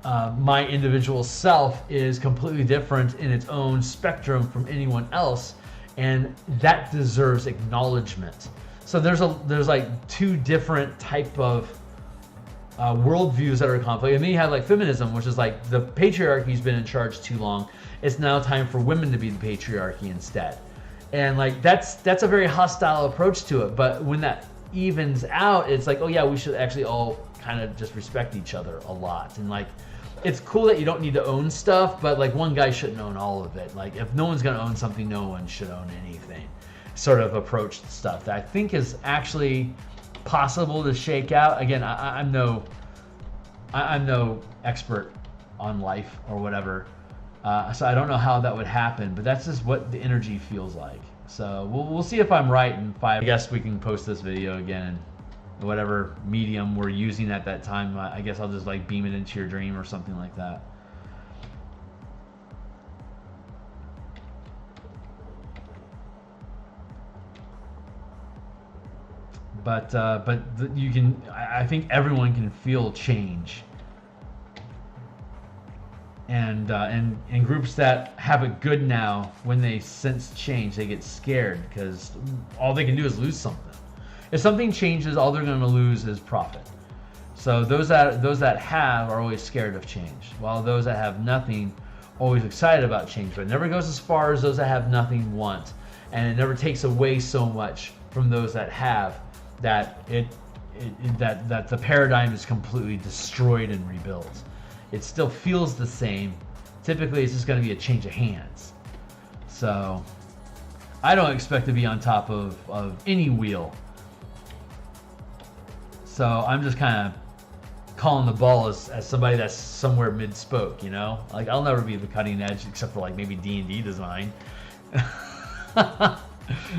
my individual self is completely different in its own spectrum from anyone else, and that deserves acknowledgement. So there's like two different type of worldviews that are in conflict, and then you have like feminism, which is like the patriarchy's been in charge too long. It's now time for women to be the patriarchy instead, and like that's a very hostile approach to it. But when that evens out, it's like, oh yeah, we should actually all kind of just respect each other a lot. And like, it's cool that you don't need to own stuff, but like one guy shouldn't own all of it. Like if no one's going to own something, no one should own anything, sort of approach to stuff that I think is actually possible to shake out. Again, I'm no expert on life or whatever, so I don't know how that would happen, but that's just what the energy feels like. So we'll see if I'm right in 5. I guess we can post this video again in whatever medium we're using at that time. I guess I'll just like beam it into your dream or something like that. But you can. I think everyone can feel change. And groups that have it good now, when they sense change, they get scared because all they can do is lose something. If something changes, all they're going to lose is profit. So those that have are always scared of change, while those that have nothing are always excited about change. But it never goes as far as those that have nothing want, and it never takes away so much from those that have that that the paradigm is completely destroyed and rebuilt. It still feels the same. Typically, it's just going to be a change of hands. So I don't expect to be on top of any wheel. So I'm just kind of calling the ball as somebody that's somewhere mid-spoke, you know? Like, I'll never be the cutting edge except for, like, maybe D&D design.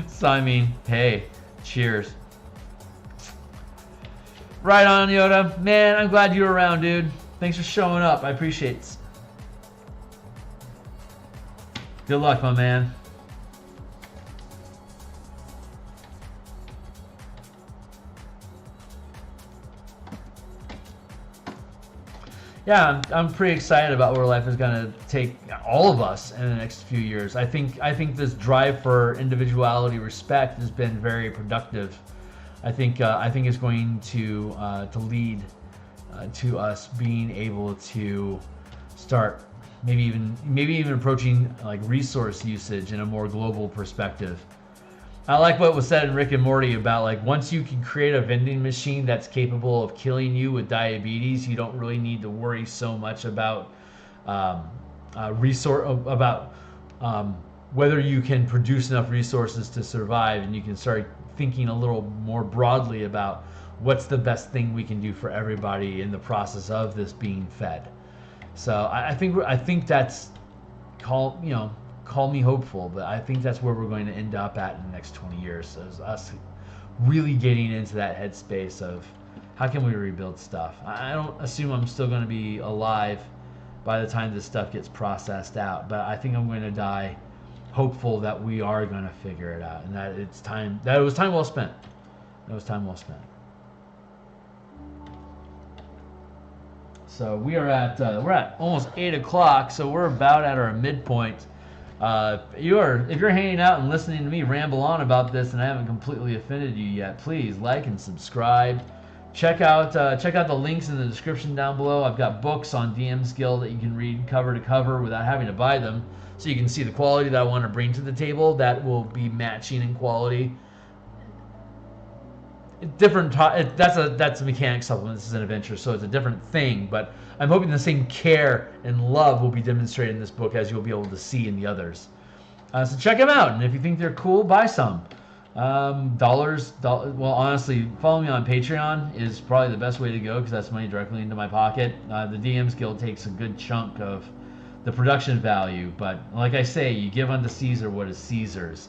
So, I mean, hey, cheers. Right on, Yoda. Man, I'm glad you're around, dude. Thanks for showing up. I appreciate it. Good luck, my man. Yeah, I'm pretty excited about where life is going to take all of us in the next few years. I think this drive for individuality, respect, has been very productive. I think it's going to lead to us being able to start maybe even approaching like resource usage in a more global perspective. I like what was said in Rick and Morty about like once you can create a vending machine that's capable of killing you with diabetes, you don't really need to worry so much about whether you can produce enough resources to survive, and you can start thinking a little more broadly about what's the best thing we can do for everybody in the process of this being fed. So I think that's call me hopeful, but I think that's where we're going to end up at in the next 20 years, is us really getting into that headspace of How can we rebuild stuff? I don't assume I'm still going to be alive by the time this stuff gets processed out, but I think I'm going to die hopeful that we are going to figure it out, and that it's time. That it was time well spent. That was time well spent. So we're at almost 8 o'clock, so we're about at our midpoint. If you're hanging out and listening to me ramble on about this and I haven't completely offended you yet, please like and subscribe. Check out the links in the description down below. I've got books on DMsGuild that you can read cover to cover without having to buy them, so you can see the quality that I want to bring to the table that will be matching in quality. That's a mechanic supplement. This is an adventure, so it's a different thing, but I'm hoping the same care and love will be demonstrated in this book as you'll be able to see in the others. So check them out, and if you think they're cool, buy some. Well, honestly, follow me on Patreon is probably the best way to go, because that's money directly into my pocket. The DMsGuild takes a good chunk of the production value, but like I say, you give unto Caesar what is Caesar's,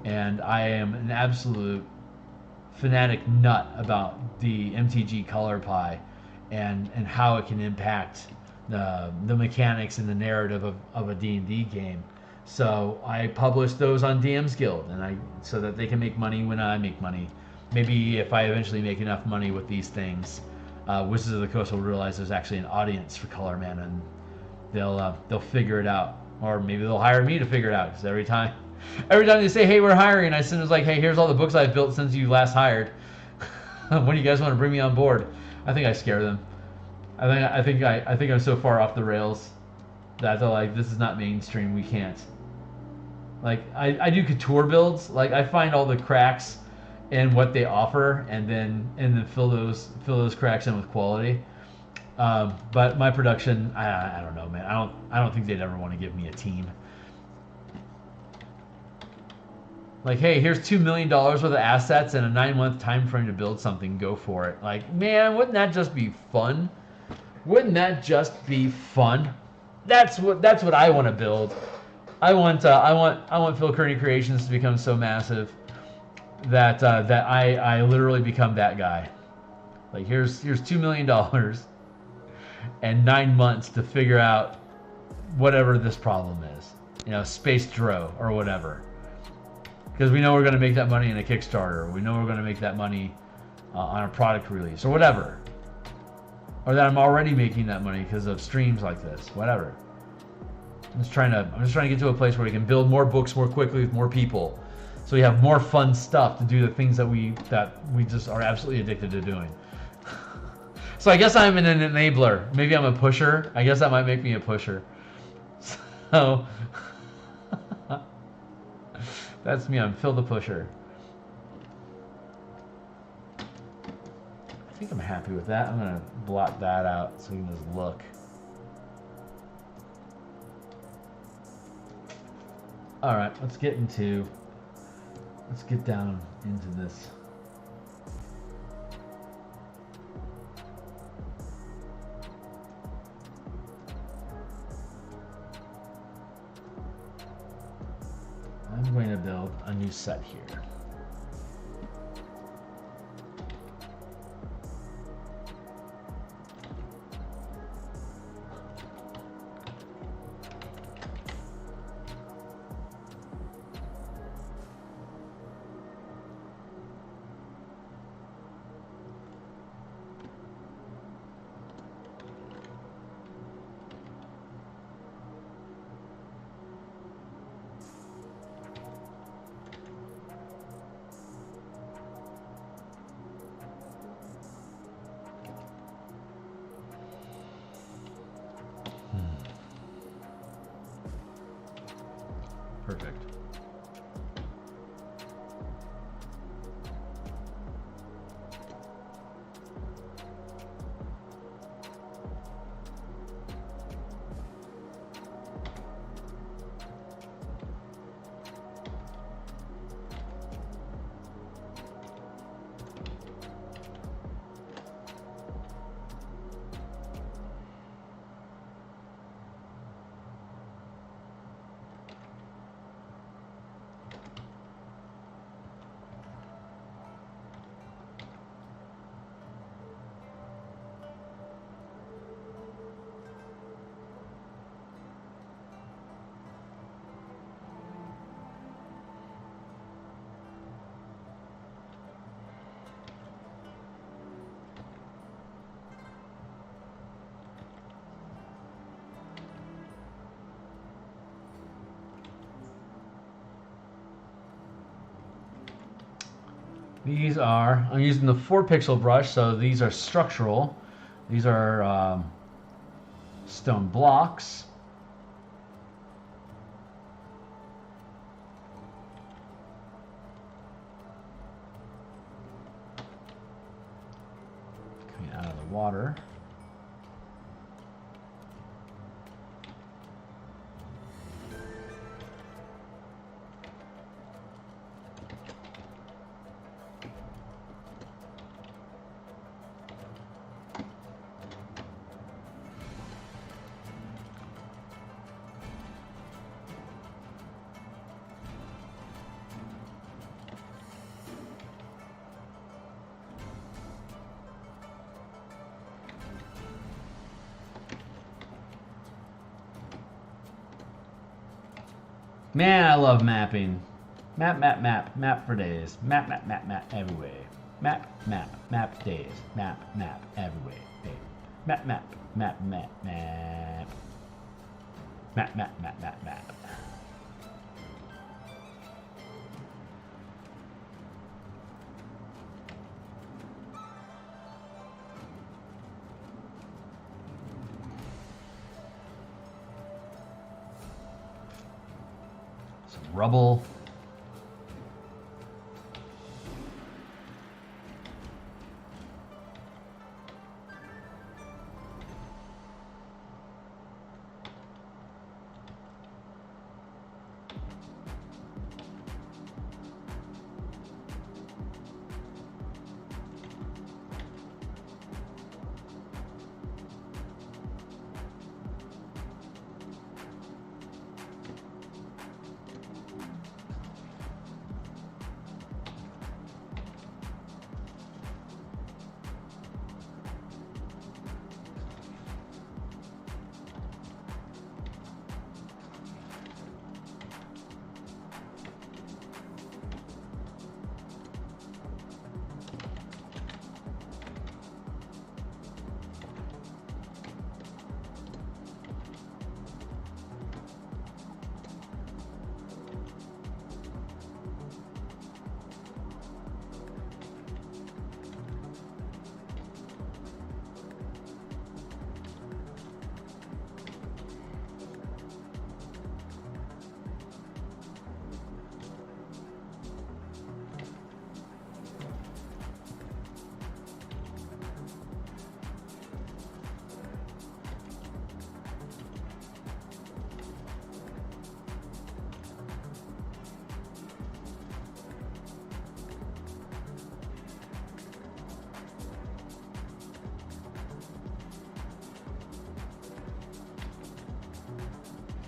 and I am an absolute fanatic nut about the MTG color pie and how it can impact the mechanics and the narrative of a D&D game. So I publish those on DMsGuild, and so that they can make money when I make money. Maybe if I eventually make enough money with these things, Wizards of the Coast will realize there's actually an audience for Color Man, and they'll figure it out, or maybe they'll hire me to figure it out. Because every time they say, "Hey, we're hiring," I send them like, "Hey, here's all the books I've built since you last hired. When do you guys want to bring me on board?" I think I scare them. I think I'm so far off the rails that they're like, "This is not mainstream. We can't." Like I do couture builds. Like I find all the cracks in what they offer, and then fill those cracks in with quality. But my production, I don't know, man. I don't think they'd ever want to give me a team. Like, hey, here's $2 million worth of assets and a 9-month time frame to build something. Go for it. Like, man, wouldn't that just be fun? Wouldn't that just be fun? That's what I want to build. I want Phil Kearney Creations to become so massive that I literally become that guy. Like, here's $2 million and 9 months to figure out whatever this problem is. Space Dro or whatever. Because we know we're going to make that money in a Kickstarter. We know we're going to make that money on a product release or whatever. Or that I'm already making that money because of streams like this. Whatever. I'm just trying to get to a place where we can build more books more quickly with more people. So we have more fun stuff to do the things that we just are absolutely addicted to doing. So I guess I'm an enabler. Maybe I'm a pusher. I guess that might make me a pusher. So that's me. I'm Phil the Pusher. I think I'm happy with that. I'm gonna blot that out so you can just look. All right, let's get down into this. I'm going to build a new set here. Perfect. These are, I'm using the 4-pixel brush, so these are structural. These are stone blocks. Coming out of the water. Man, I love mapping. Map, map, map, map for days. Map, map, map, map everywhere. Map, map, map days. Map, map everywhere. Map, map, map, map, map. Map, map, map, map, map. Rubble.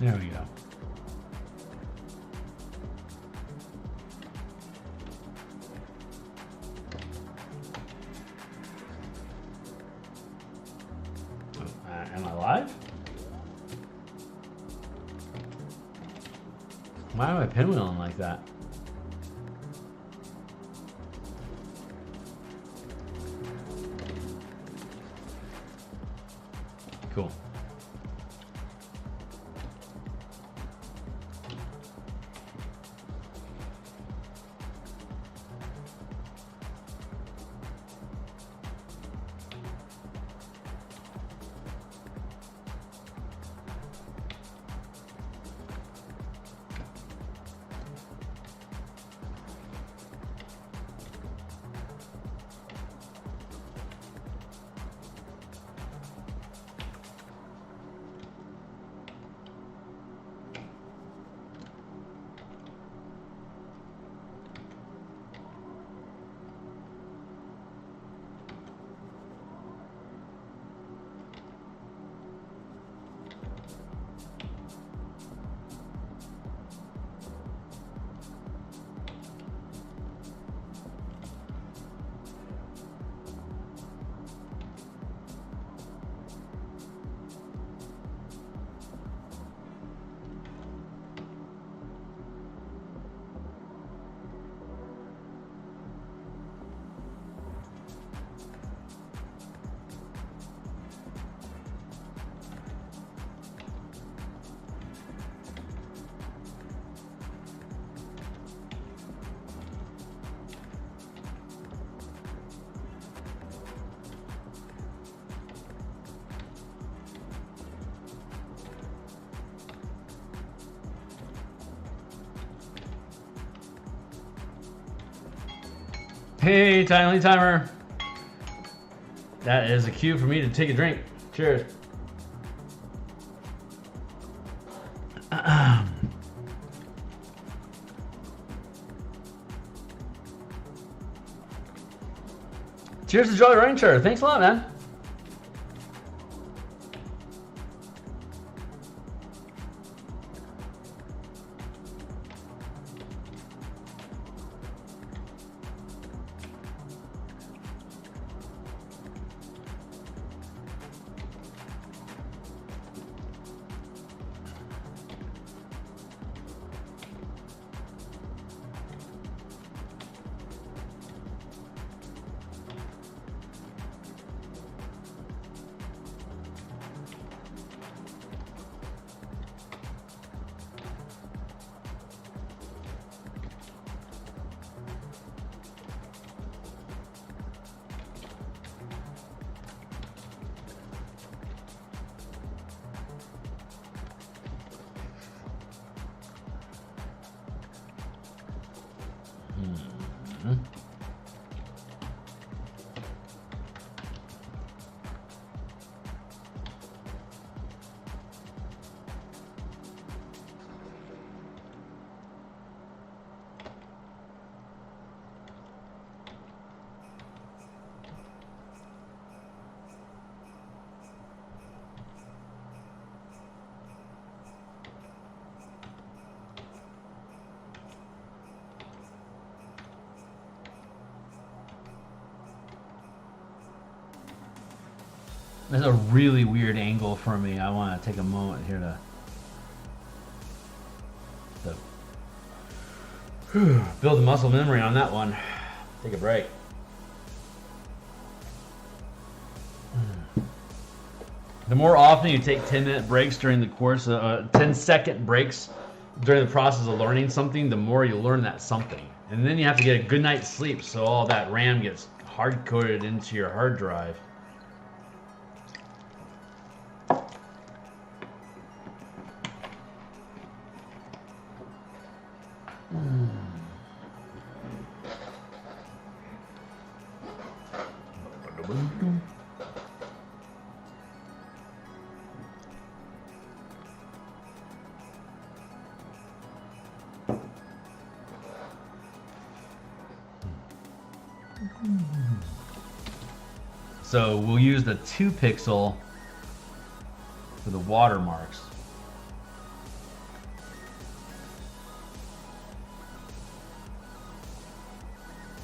There we go. Am I live? Why am I pinwheeling like that? Cool. Hey, timely timer. That is a cue for me to take a drink. Cheers. Cheers to Jolly Rancher. Thanks a lot, man. That's a really weird angle for me. I want to take a moment here to build a muscle memory on that one. Take a break. The more often you take 10-minute breaks during the course, 10-second breaks during the process of learning something, the more you learn that something. And then you have to get a good night's sleep so all that RAM gets hard-coded into your hard drive. So we'll use the 2 pixel for the watermarks.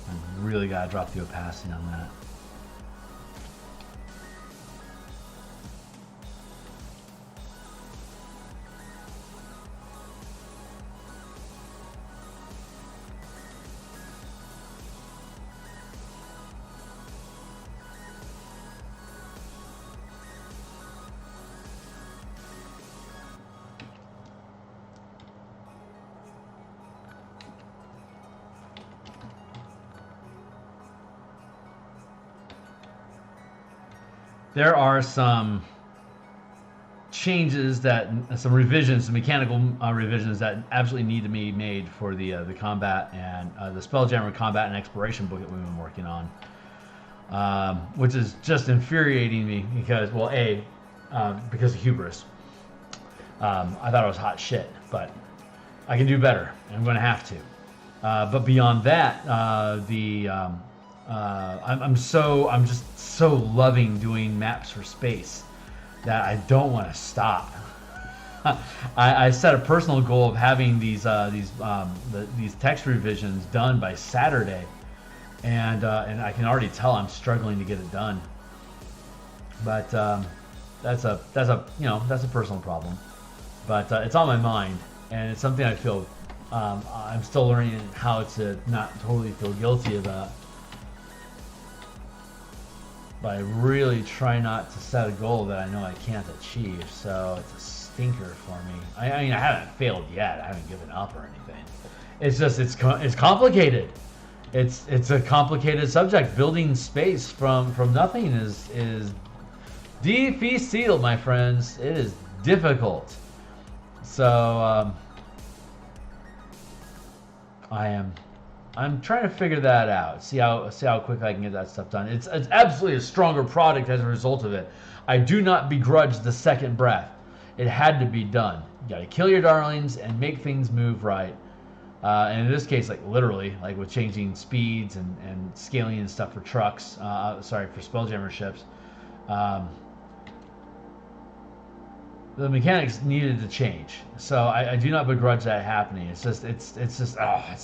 I really gotta drop the opacity on that. There are some changes some revisions, some mechanical revisions that absolutely need to be made for the combat and the Spelljammer combat and exploration book that we've been working on, which is just infuriating me because, well, because of hubris. I thought it was hot shit, but I can do better, and I'm going to have to. But beyond that, I'm just so loving doing maps for space that I don't want to stop. I set a personal goal of having these text revisions done by Saturday, and I can already tell I'm struggling to get it done. But that's a personal problem. But it's on my mind, and it's something I feel I'm still learning how to not totally feel guilty about. But I really try not to set a goal that I know I can't achieve, so it's a stinker for me. I mean, I haven't failed yet. I haven't given up or anything. It's just it's complicated. It's a complicated subject. Building space from nothing is difficile, my friends. It is difficult. So I am I'm trying to figure that out. See how quick I can get that stuff done. It's absolutely a stronger product as a result of it. I do not begrudge the second breath. It had to be done. You got to kill your darlings and make things move right. And in this case, like literally, like with changing speeds and scaling and stuff for trucks. Sorry, for Spelljammer ships. The mechanics needed to change, so I do not begrudge that happening. It's just it's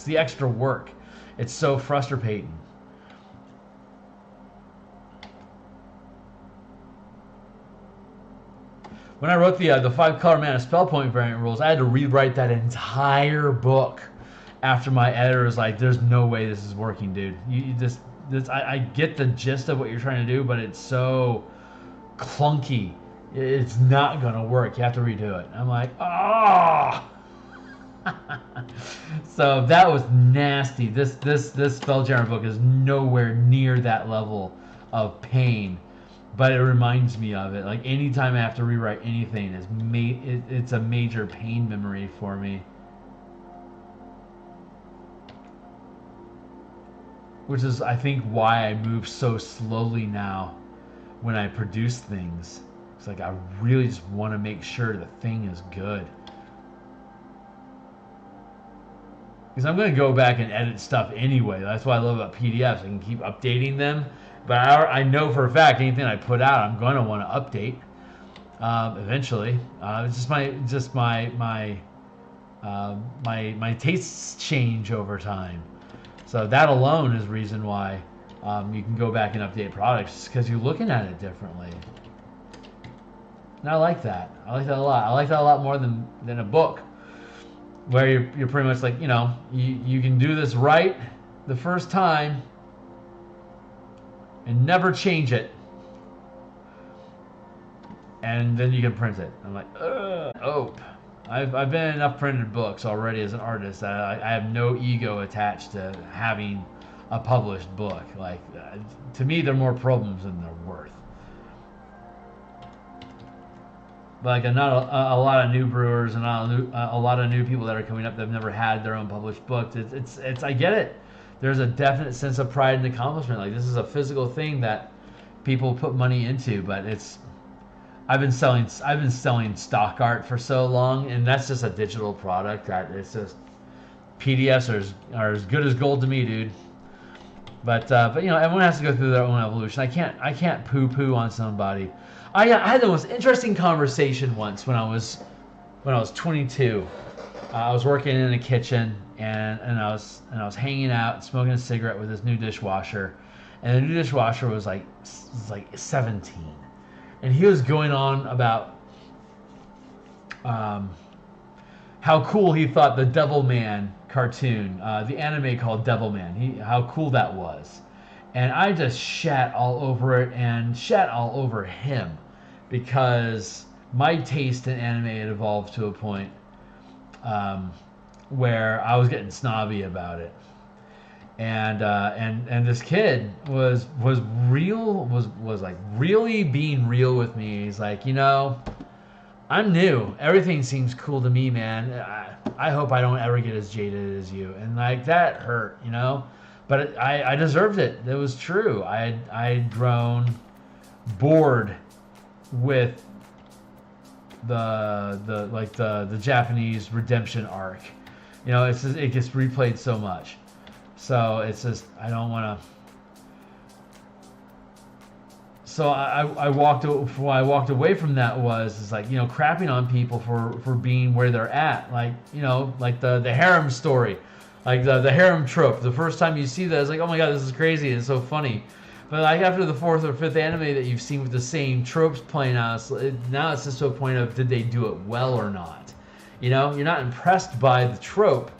the extra work. It's so frustrating. When I wrote the 5-color mana spell point variant rules, I had to rewrite that entire book after my editor was like, "There's no way this is working, dude. I get the gist of what you're trying to do, but it's so clunky. It's not gonna work. You have to redo it." I'm like, "Ah!" Oh! So that was nasty. This Spelljammer book is nowhere near that level of pain, but it reminds me of it. Like anytime I have to rewrite anything, it's a major pain memory for me. Which is, I think, why I move so slowly now when I produce things. It's like I really just want to make sure the thing is good. Because I'm going to go back and edit stuff anyway. That's what I love about PDFs. I can keep updating them. But I know for a fact anything I put out, I'm going to want to update eventually. It's just my tastes change over time. So that alone is reason why you can go back and update products, because you're looking at it differently. And I like that. I like that a lot. I like that a lot more than a book, where you're pretty much like, you can do this right the first time and never change it, and then you can print it. I'm like, ugh. Oh, I've been in enough printed books already as an artist that I have no ego attached to having a published book. Like, to me, they're more problems than they're worth. Like, not a lot of new brewers and a lot of new people that are coming up that have never had their own published book. It's I get it. There's a definite sense of pride and accomplishment. Like, this is a physical thing that people put money into, but I've been selling stock art for so long, and that's just a digital product that it's just PDFs are as good as gold to me, dude. But everyone has to go through their own evolution. I can't poo-poo on somebody. I had the most interesting conversation once when I was 22. I was working in a kitchen and I was hanging out, smoking a cigarette with this new dishwasher, and the new dishwasher was like 17, and he was going on about how cool he thought the Devilman cartoon, the anime called Devilman, how cool that was. And I just shat all over it and shat all over him, because my taste in anime had evolved to a point where I was getting snobby about it. And this kid was like really being real with me. He's like, I'm new. Everything seems cool to me, man. I hope I don't ever get as jaded as you. And like, that hurt, But I deserved it. It was true. I had grown bored with the Japanese redemption arc. It gets replayed so much. So it's just, I don't want to. So I walked away from that crapping on people for being where they're at, like the harem story, like the harem trope. The first time you see that, it's like, oh my god, this is crazy, it's so funny. But like after the 4th or 5th anime that you've seen with the same tropes playing out, now it's just to a point of, did they do it well or not? You're not impressed by the trope.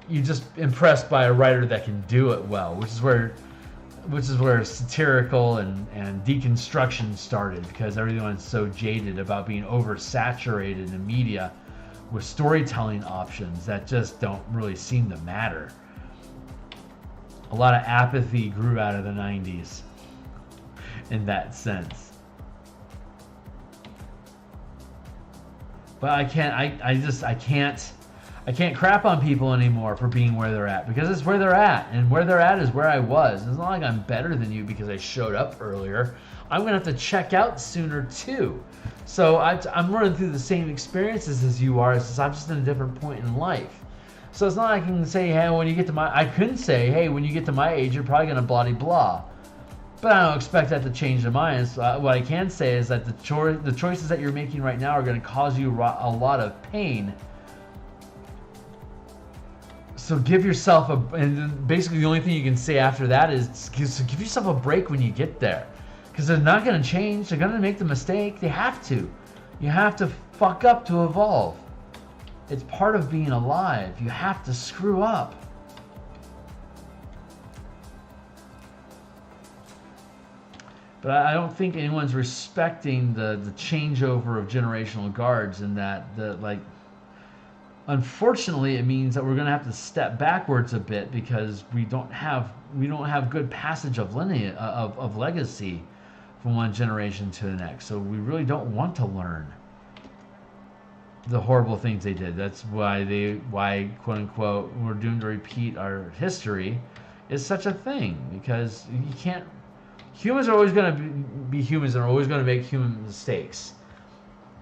You're just impressed by a writer that can do it well, which is where satirical and deconstruction started, because everyone's so jaded about being oversaturated in media with storytelling options that just don't really seem to matter. A lot of apathy grew out of the 90s in that sense. But I I can't crap on people anymore for being where they're at, because it's where they're at, and where they're at is where I was. It's not like I'm better than you because I showed up earlier. I'm gonna have to check out sooner too. So I'm running through the same experiences as you are. It's just I'm just in a different point in life. So it's not like I can say, hey, when you get to my, I couldn't say, hey, when you get to my age, you're probably gonna blah blah. But I don't expect that to change their minds. What I can say is that the choices that you're making right now are going to cause you a lot of pain. So give yourself and basically the only thing you can say after that is give yourself a break when you get there. Because they're not going to change. They're going to make the mistake. They have to. You have to fuck up to evolve. It's part of being alive. You have to screw up. But I don't think anyone's respecting the changeover of generational guards, and that unfortunately it means that we're going to have to step backwards a bit, because we don't have good passage of lineage of legacy from one generation to the next. So we really don't want to learn the horrible things they did. That's why quote unquote we're doomed to repeat our history is such a thing, because you can't. Humans are always going to be humans and are always going to make human mistakes.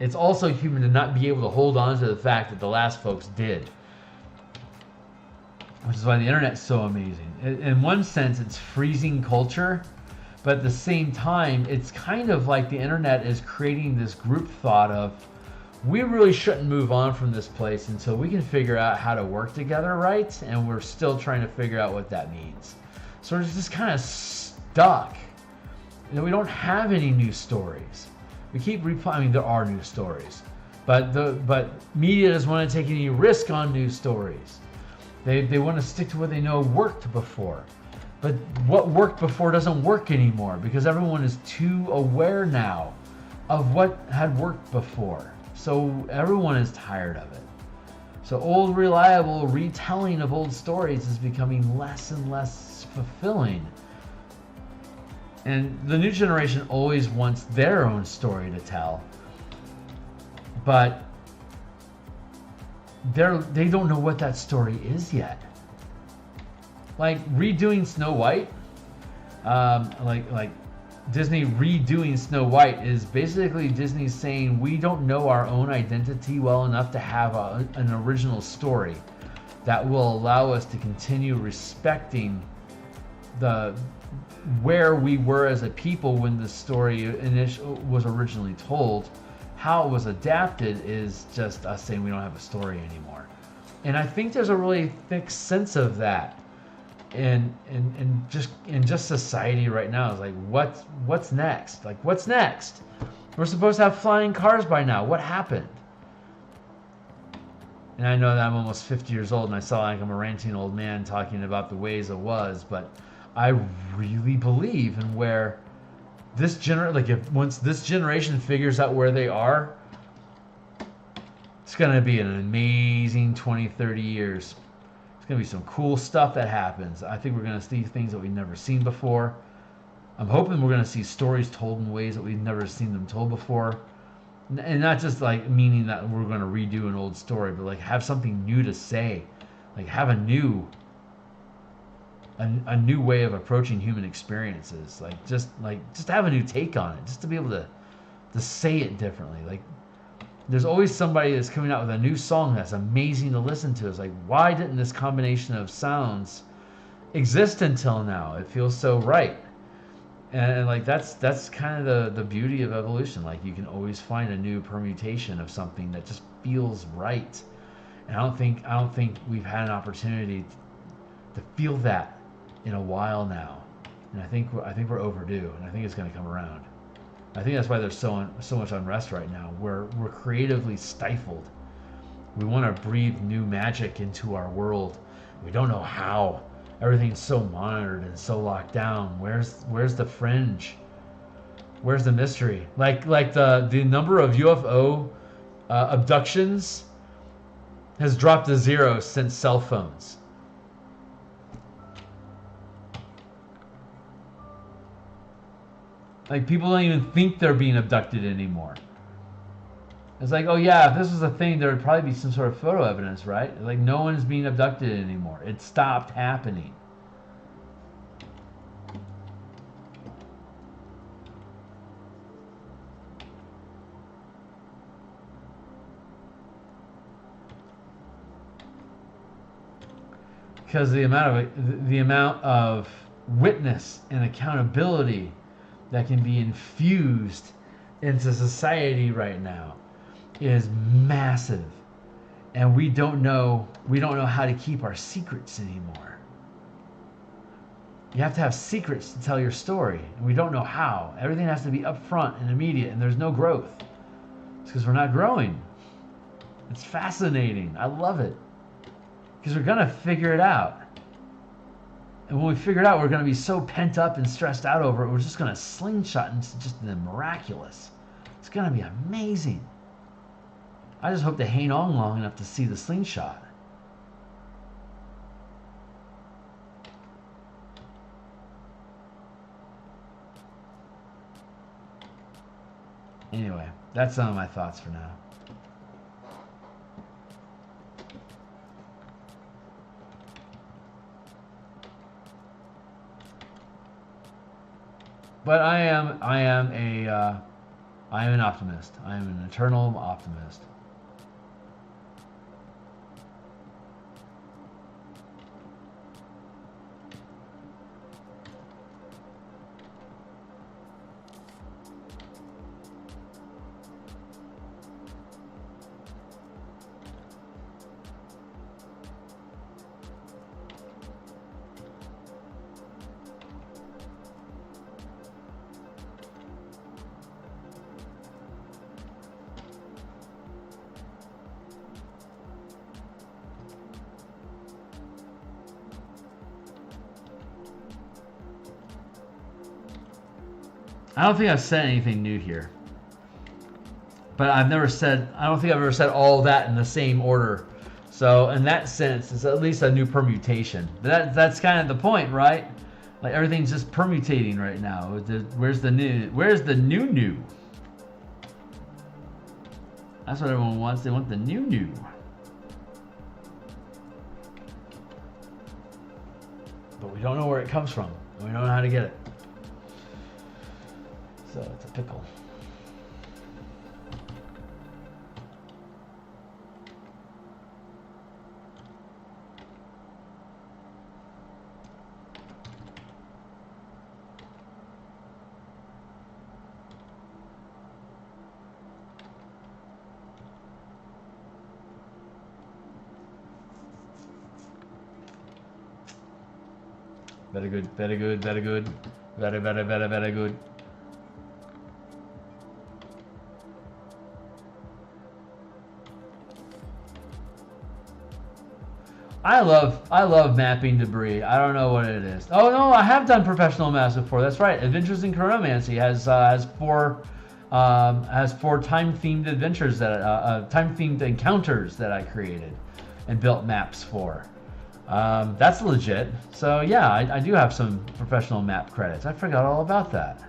It's also human to not be able to hold on to the fact that the last folks did. Which is why the internet's so amazing. In one sense, it's freezing culture, but at the same time, it's kind of like the internet is creating this group thought of, we really shouldn't move on from this place until we can figure out how to work together right, and we're still trying to figure out what that means. So we're just kind of stuck. You know, we don't have any new stories. We keep I mean, there are new stories, but media doesn't want to take any risk on new stories. They want to stick to what they know worked before. But what worked before doesn't work anymore, because everyone is too aware now of what had worked before. So everyone is tired of it. So old, reliable retelling of old stories is becoming less and less fulfilling. And the new generation always wants their own story to tell, but they don't know what that story is yet. Like redoing Snow White, like Disney redoing Snow White is basically Disney saying we don't know our own identity well enough to have an original story that will allow us to continue respecting where we were as a people when the story was originally told. How it was adapted is just us saying we don't have a story anymore. And I think there's a really thick sense of that in just society right now. It's like what's next? Like what's next? We're supposed to have flying cars by now. What happened? And I know that I'm almost 50 years old and I sound like I'm a ranting old man talking about the ways it was, but I really believe in where this once this generation figures out where they are, it's going to be an amazing 20, 30 years. It's going to be some cool stuff that happens. I think we're going to see things that we've never seen before. I'm hoping we're going to see stories told in ways that we've never seen them told before. And not just like meaning that we're going to redo an old story, but like have something new to say. Like have a new way of approaching human experiences. Just have a new take on it, just to be able to say it differently. Like there's always somebody that's coming out with a new song that's amazing to listen to. It's like, why didn't this combination of sounds exist until now? It feels so right. And like that's kind of the beauty of evolution. Like you can always find a new permutation of something that just feels right. And I don't think we've had an opportunity to feel that in a while now, and I think we're overdue, and I think it's going to come around. I think that's why there's so much unrest right now. We're creatively stifled. We want to breathe new magic into our world. We don't know how. Everything's so monitored and so locked down. Where's the fringe? Where's the mystery? Like the number of UFO abductions has dropped to zero since cell phones. Like people don't even think they're being abducted anymore. It's like, oh yeah, if this was a thing, there would probably be some sort of photo evidence, right? Like no one's being abducted anymore. It stopped happening. Because the amount of witness and accountability that can be infused into society right now is massive, and we don't know how to keep our secrets anymore. You have to have secrets to tell your story, and we don't know how. Everything has to be upfront and immediate, and there's no growth. It's because we're not growing. It's fascinating. I love it. Because we're gonna figure it out. And when we figure it out, we're gonna be so pent up and stressed out over it, we're just gonna slingshot into just the miraculous. It's gonna be amazing. I just hope to hang on long enough to see the slingshot. Anyway, that's some of my thoughts for now. But I am an optimist. I am an eternal optimist. I don't think I've said anything new here. But I don't think I've ever said all that in the same order. So in that sense, it's at least a new permutation. But that's kind of the point, right? Like everything's just permutating right now. Where's the new? Where's the new? That's what everyone wants. They want the new. But we don't know where it comes from. We don't know how to get it. So it's a pickle. Very good, very good, very good. Very, very, very, very good. I love mapping debris. I don't know what it is. Oh no, I have done professional maps before. That's right. Adventures in Chronomancy has four time-themed adventures time-themed encounters that I created and built maps for. That's legit. So yeah, I do have some professional map credits. I forgot all about that.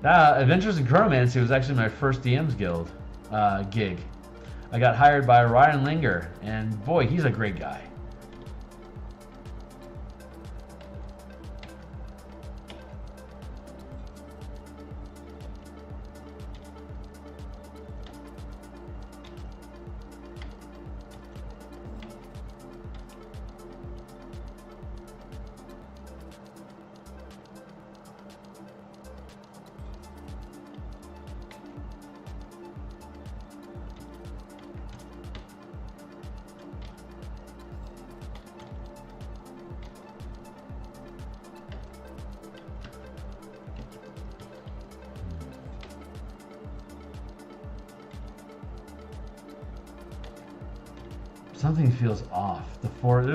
Adventures in Chronomancy was actually my first DMsGuild gig. I got hired by Ryan Linger, and boy, he's a great guy. Something feels off. The forest.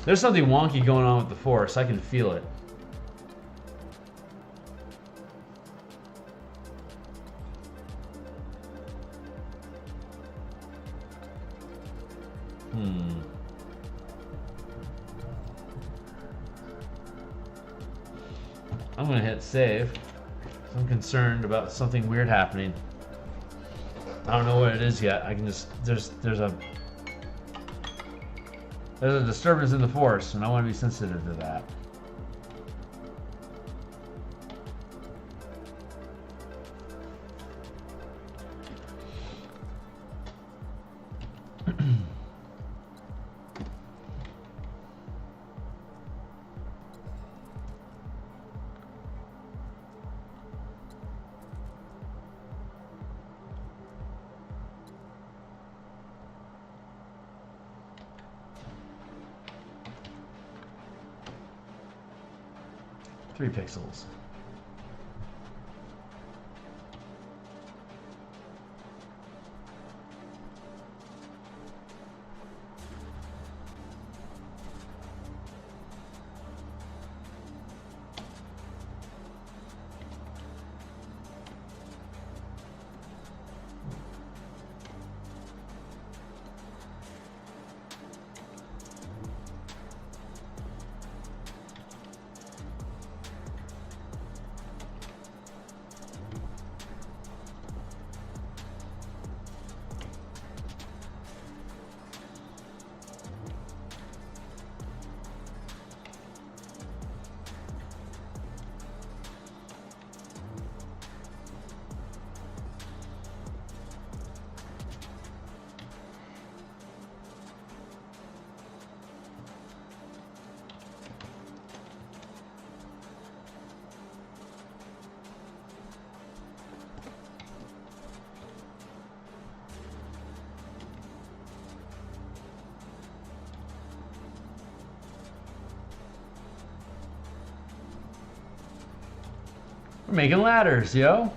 There's something wonky going on with the forest. I can feel it. I'm gonna hit save. I'm concerned about something weird happening. I don't know what it is yet. I can just there's a disturbance in the force, and I want to be sensitive to that. Three pixels. We're making ladders, yo.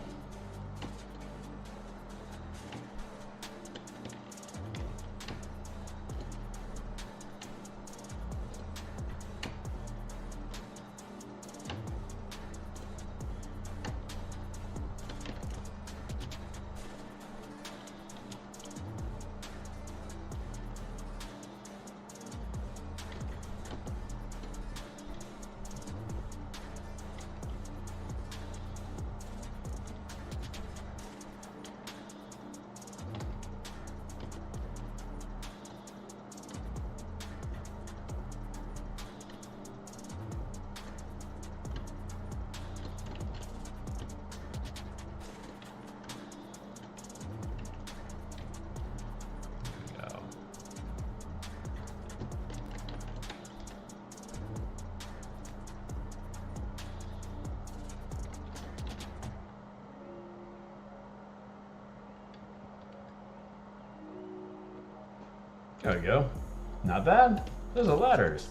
There we go. Not bad. Those are ladders.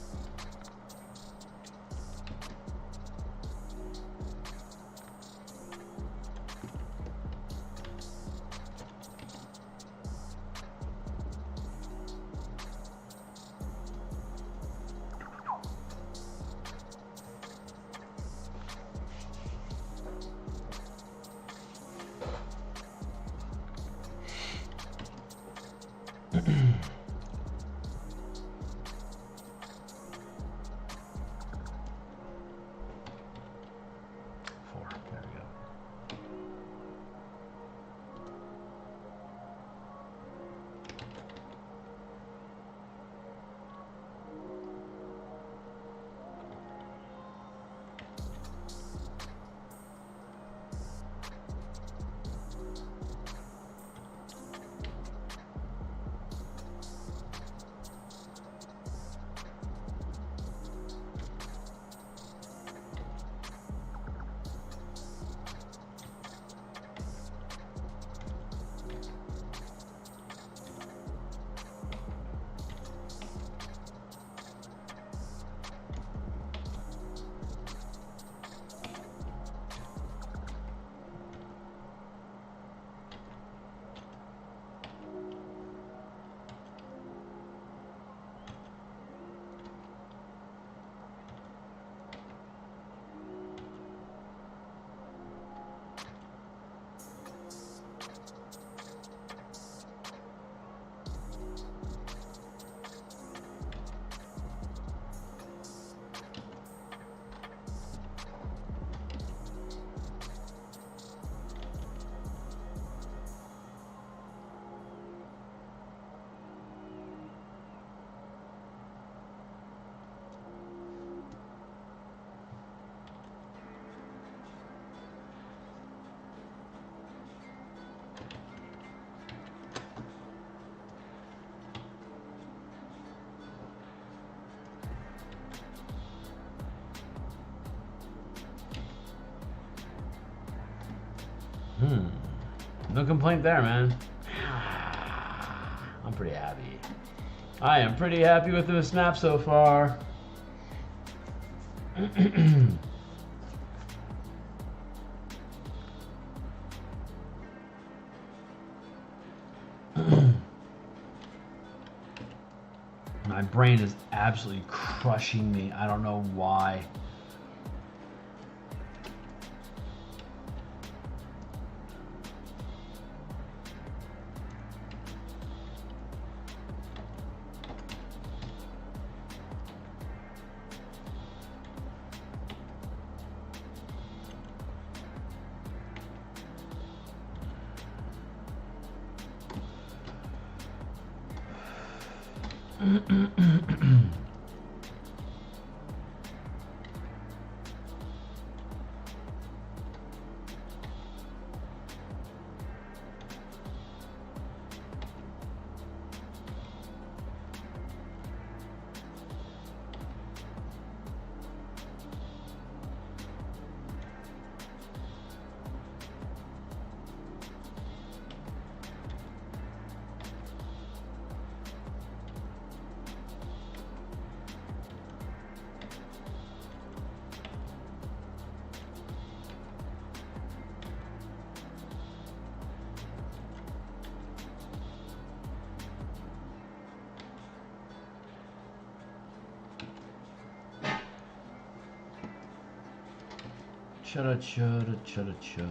No complaint there, man. I'm pretty happy. I am pretty happy with the snap so far. My brain is absolutely crushing me. I don't know why. Cha-da-cha-da-cha-da-cha.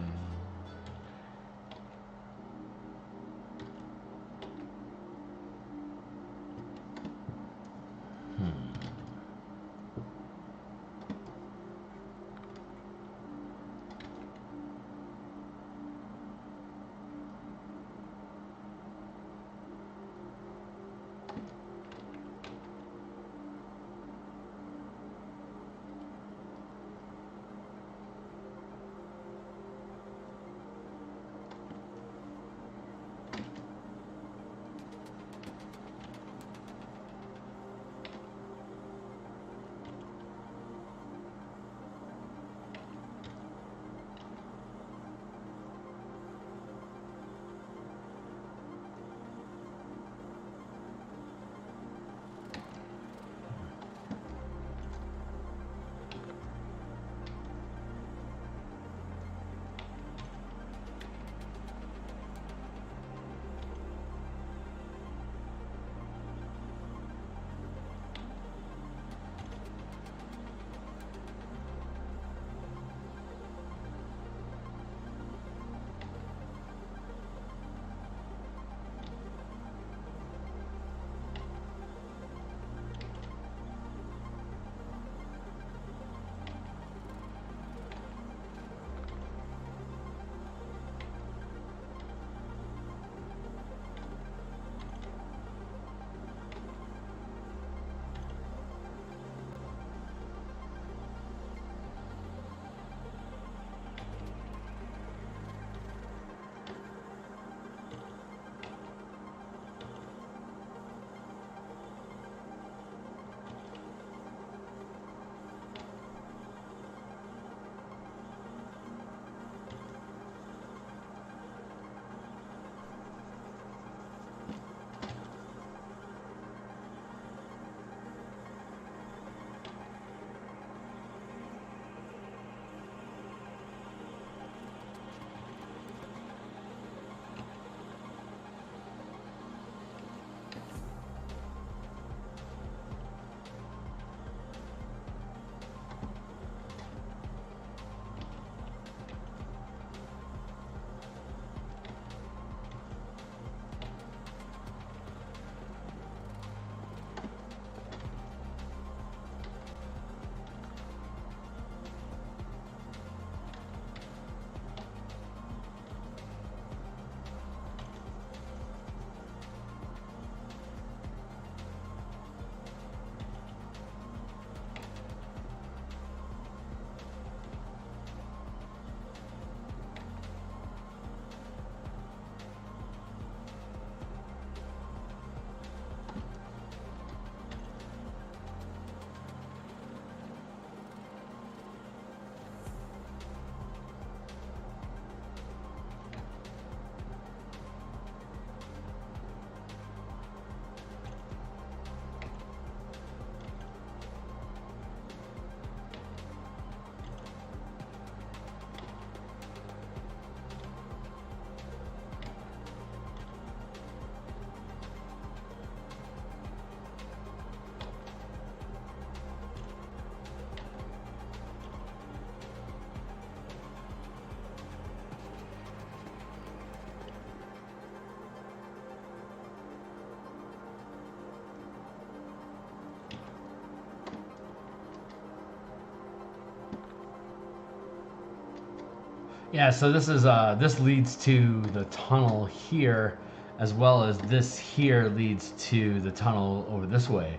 Yeah, so this is this leads to the tunnel here, as well as this here leads to the tunnel over this way.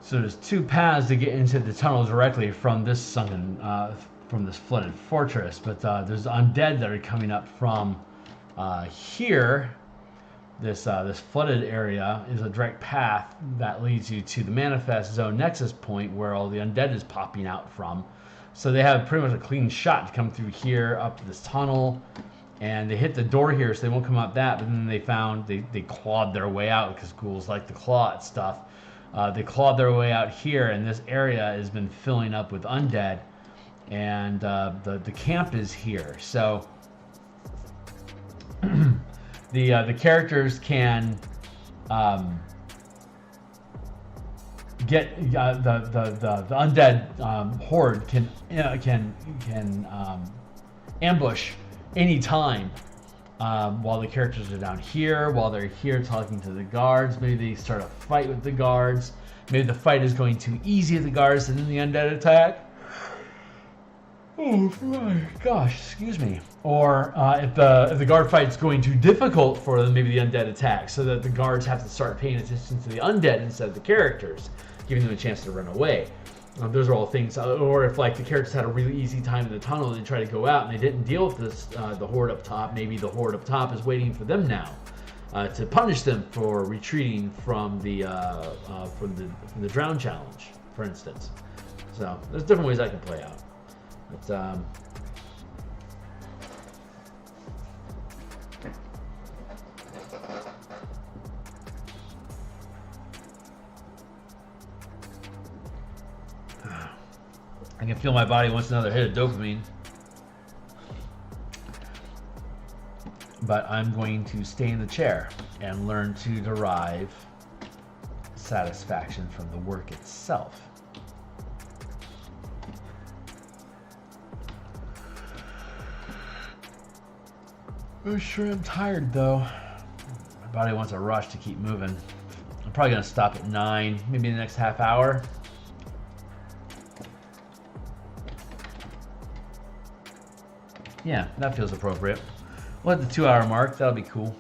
So there's two paths to get into the tunnel directly from this sunken, from this flooded fortress. But there's undead that are coming up from here. This flooded area is a direct path that leads you to the manifest zone nexus point where all the undead is popping out from. So they have pretty much a clean shot to come through here up to this tunnel, and they hit the door here, so they won't come out that. But then they found they clawed their way out because ghouls like to claw at stuff. They clawed their way out here, and this area has been filling up with undead, and the camp is here. So the characters can get the undead horde can ambush anytime while the characters are down here, while they're here talking to the guards. Maybe they start a fight with the guards. Maybe the fight is going too easy with the guards and then the undead attack. Oh my gosh, excuse me. Or if the guard fight's going too difficult for them, maybe the undead attack, so that the guards have to start paying attention to the undead instead of the characters, giving them a chance to run away. Those are all things. Or if like the characters had a really easy time in the tunnel, they try to go out and they didn't deal with this the horde up top. Maybe the horde up top is waiting for them now to punish them for retreating from the drown challenge, for instance. So there's different ways that can play out. But I can feel my body wants another hit of dopamine. But I'm going to stay in the chair and learn to derive satisfaction from the work itself. I'm sure I'm tired though. My body wants a rush to keep moving. I'm probably gonna stop at 9, maybe the next half hour. Yeah, that feels appropriate. We'll hit the 2-hour mark. That'll be cool.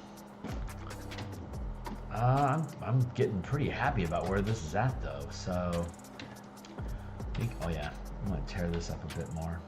I'm getting pretty happy about where this is at though. So, oh yeah, I'm gonna tear this up a bit more.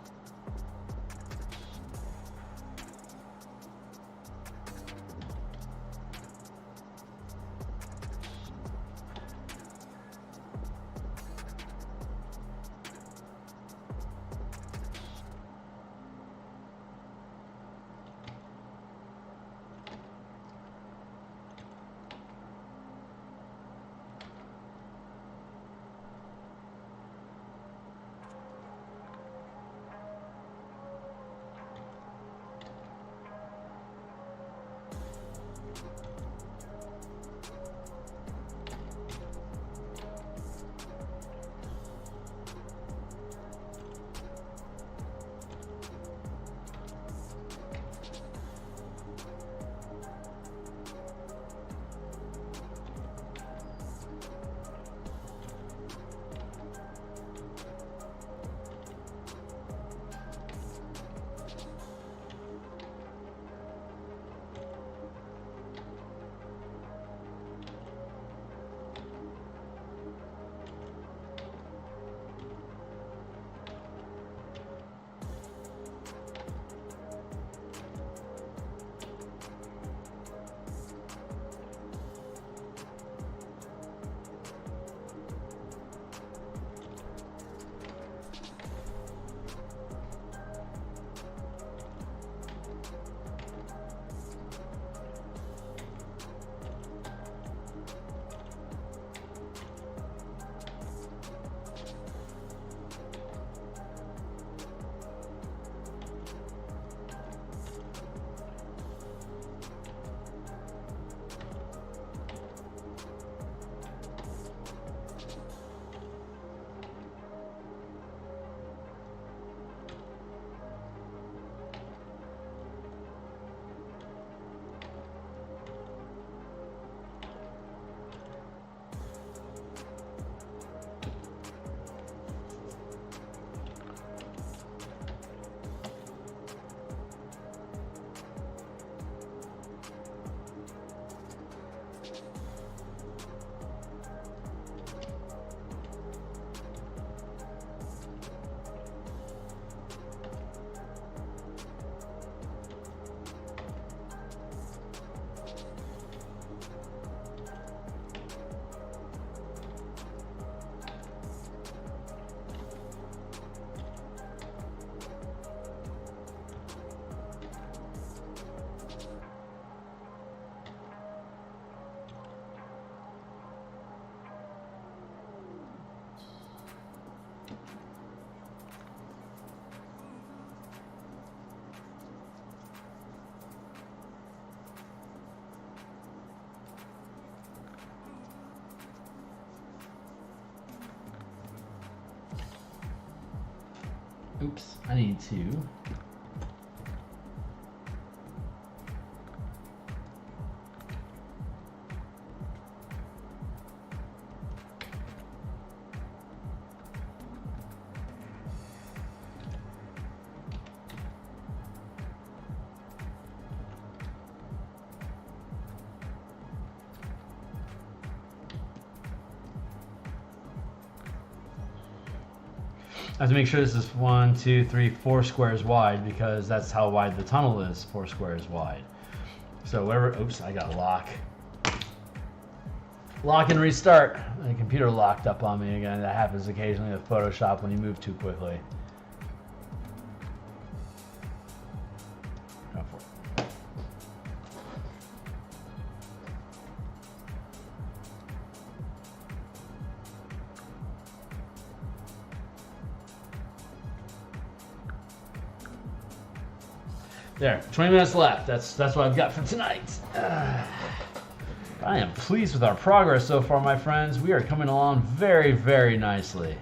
Oops, I need to. I have to make sure this is 1, 2, 3, 4 squares wide because that's how wide the tunnel is, 4 squares wide. So whatever, oops, I got lock. Lock and restart. The computer locked up on me again. That happens occasionally with Photoshop when you move too quickly. Go for it. There, 20 minutes left. That's what I've got for tonight. I am pleased with our progress so far, my friends. We are coming along very, very nicely.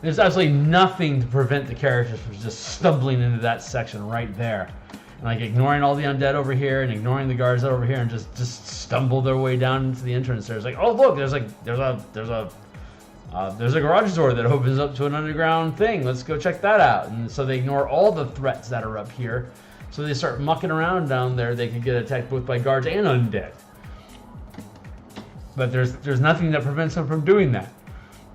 There's absolutely nothing to prevent the characters from just stumbling into that section right there. And like ignoring all the undead over here and ignoring the guards over here and just stumble their way down into the entrance. There's like, oh look, there's a garage door that opens up to an underground thing. Let's go check that out. And so they ignore all the threats that are up here. So they start mucking around down there. They can get attacked both by guards and undead. But there's nothing that prevents them from doing that,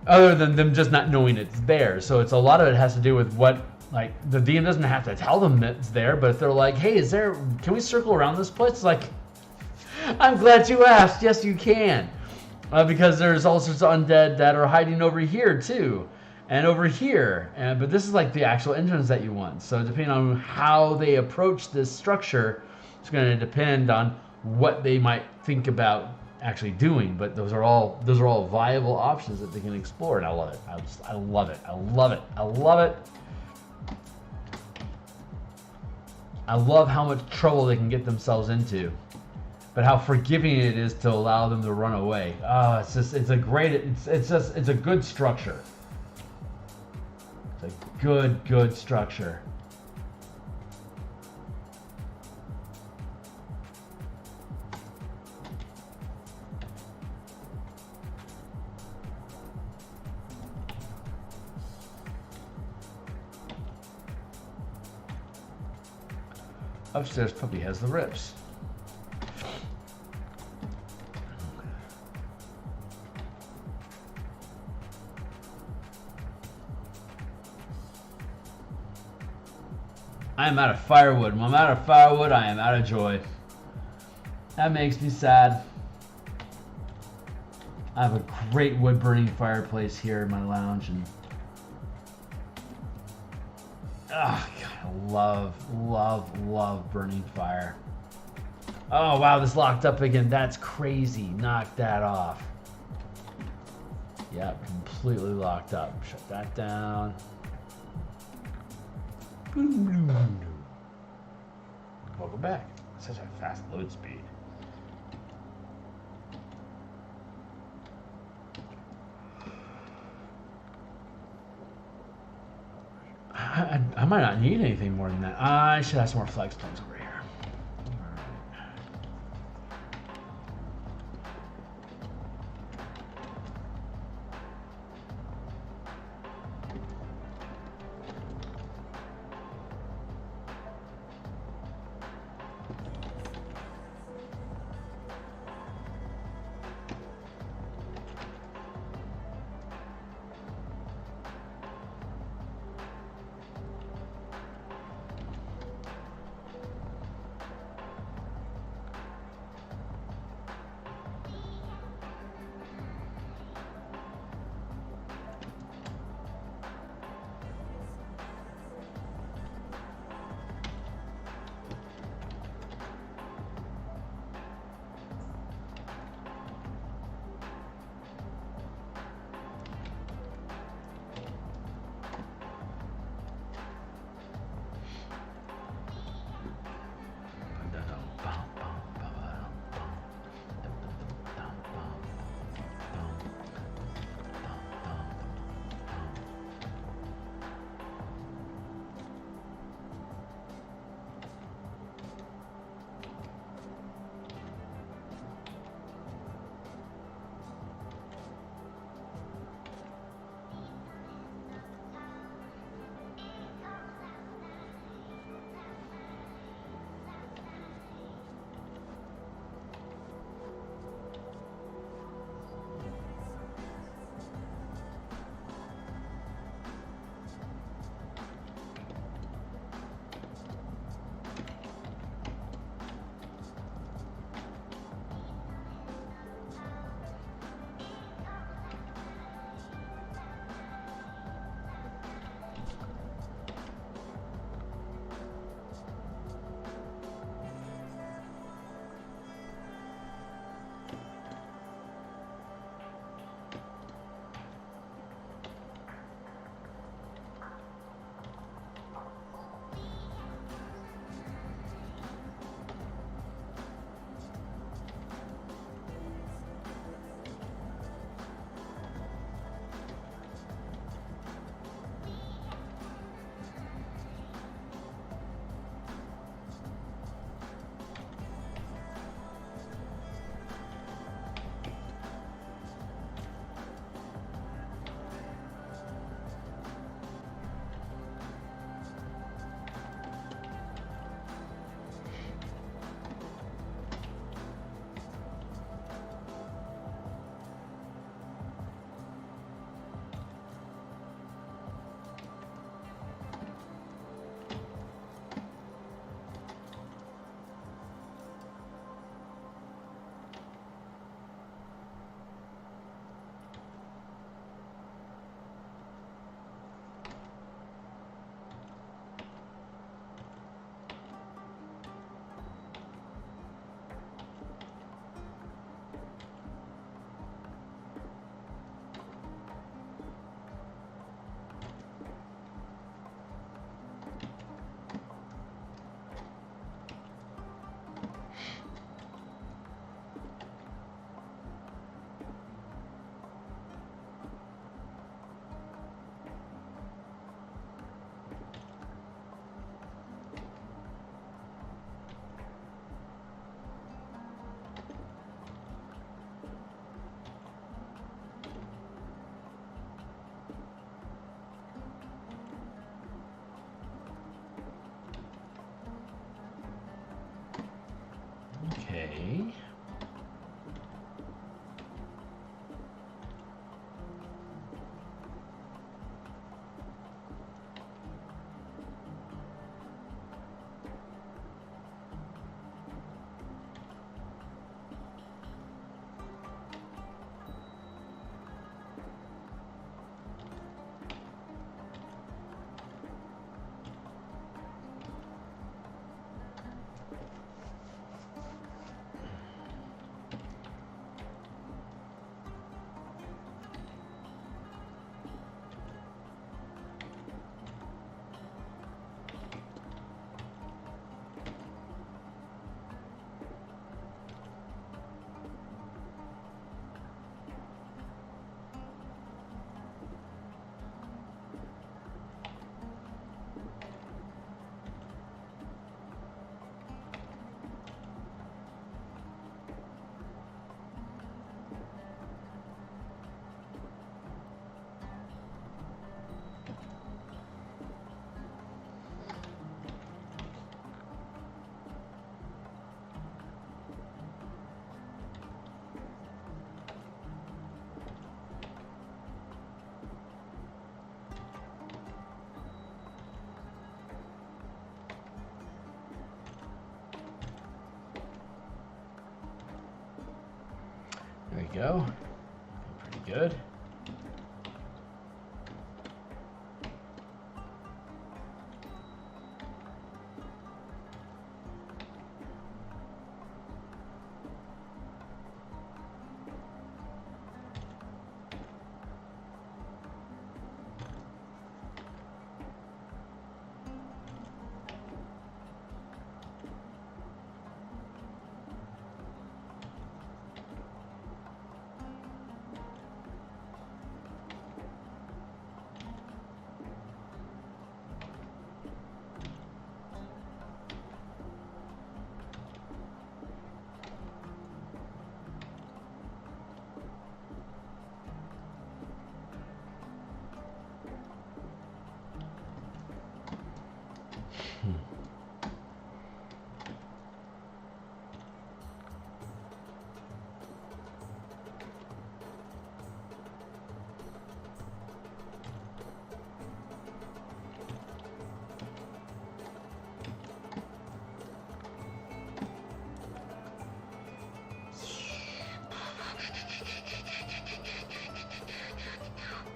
other than them just not knowing it's there. So it's a lot of it has to do with what, like, the DM doesn't have to tell them that it's there, but if they're like, hey, can we circle around this place? It's like, I'm glad you asked. Yes, you can. Because there's all sorts of undead that are hiding over here too, and over here. But this is like the actual entrance that you want. So depending on how they approach this structure, it's going to depend on what they might think about actually doing. But those are all viable options that they can explore, and I love it. I love it. I love it. I love it. I love how much trouble they can get themselves into, but how forgiving it is to allow them to run away. Oh, it's a good structure. It's a good structure. Upstairs puppy has the rips. I am out of firewood. When I'm out of firewood, I am out of joy. That makes me sad. I have a great wood burning fireplace here in my lounge, and oh God, I love burning fire. Oh wow, this locked up again. That's crazy. Knock that off. Yep, completely locked up. Shut that down. Welcome back. Such a fast load speed. I might not need anything more than that. I should have some more flex planes over here. go. Pretty good.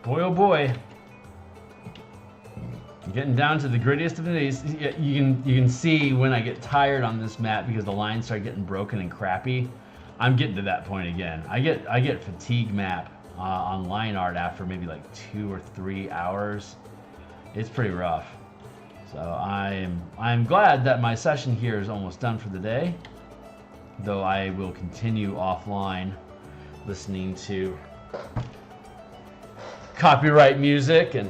Boy, oh boy. Getting down to the grittiest of these. You can see when I get tired on this map because the lines start getting broken and crappy. I'm getting to that point again. I get fatigue map on line art after maybe like 2 or 3 hours. It's pretty rough. So I'm glad that my session here is almost done for the day. Though I will continue offline listening to copyright music and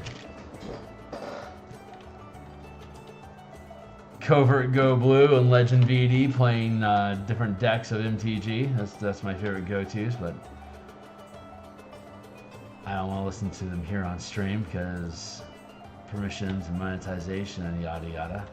Covert Go Blue and Legend VD playing different decks of MTG. That's my favorite go-tos, but I don't want to listen to them here on stream because permissions and monetization and yada yada.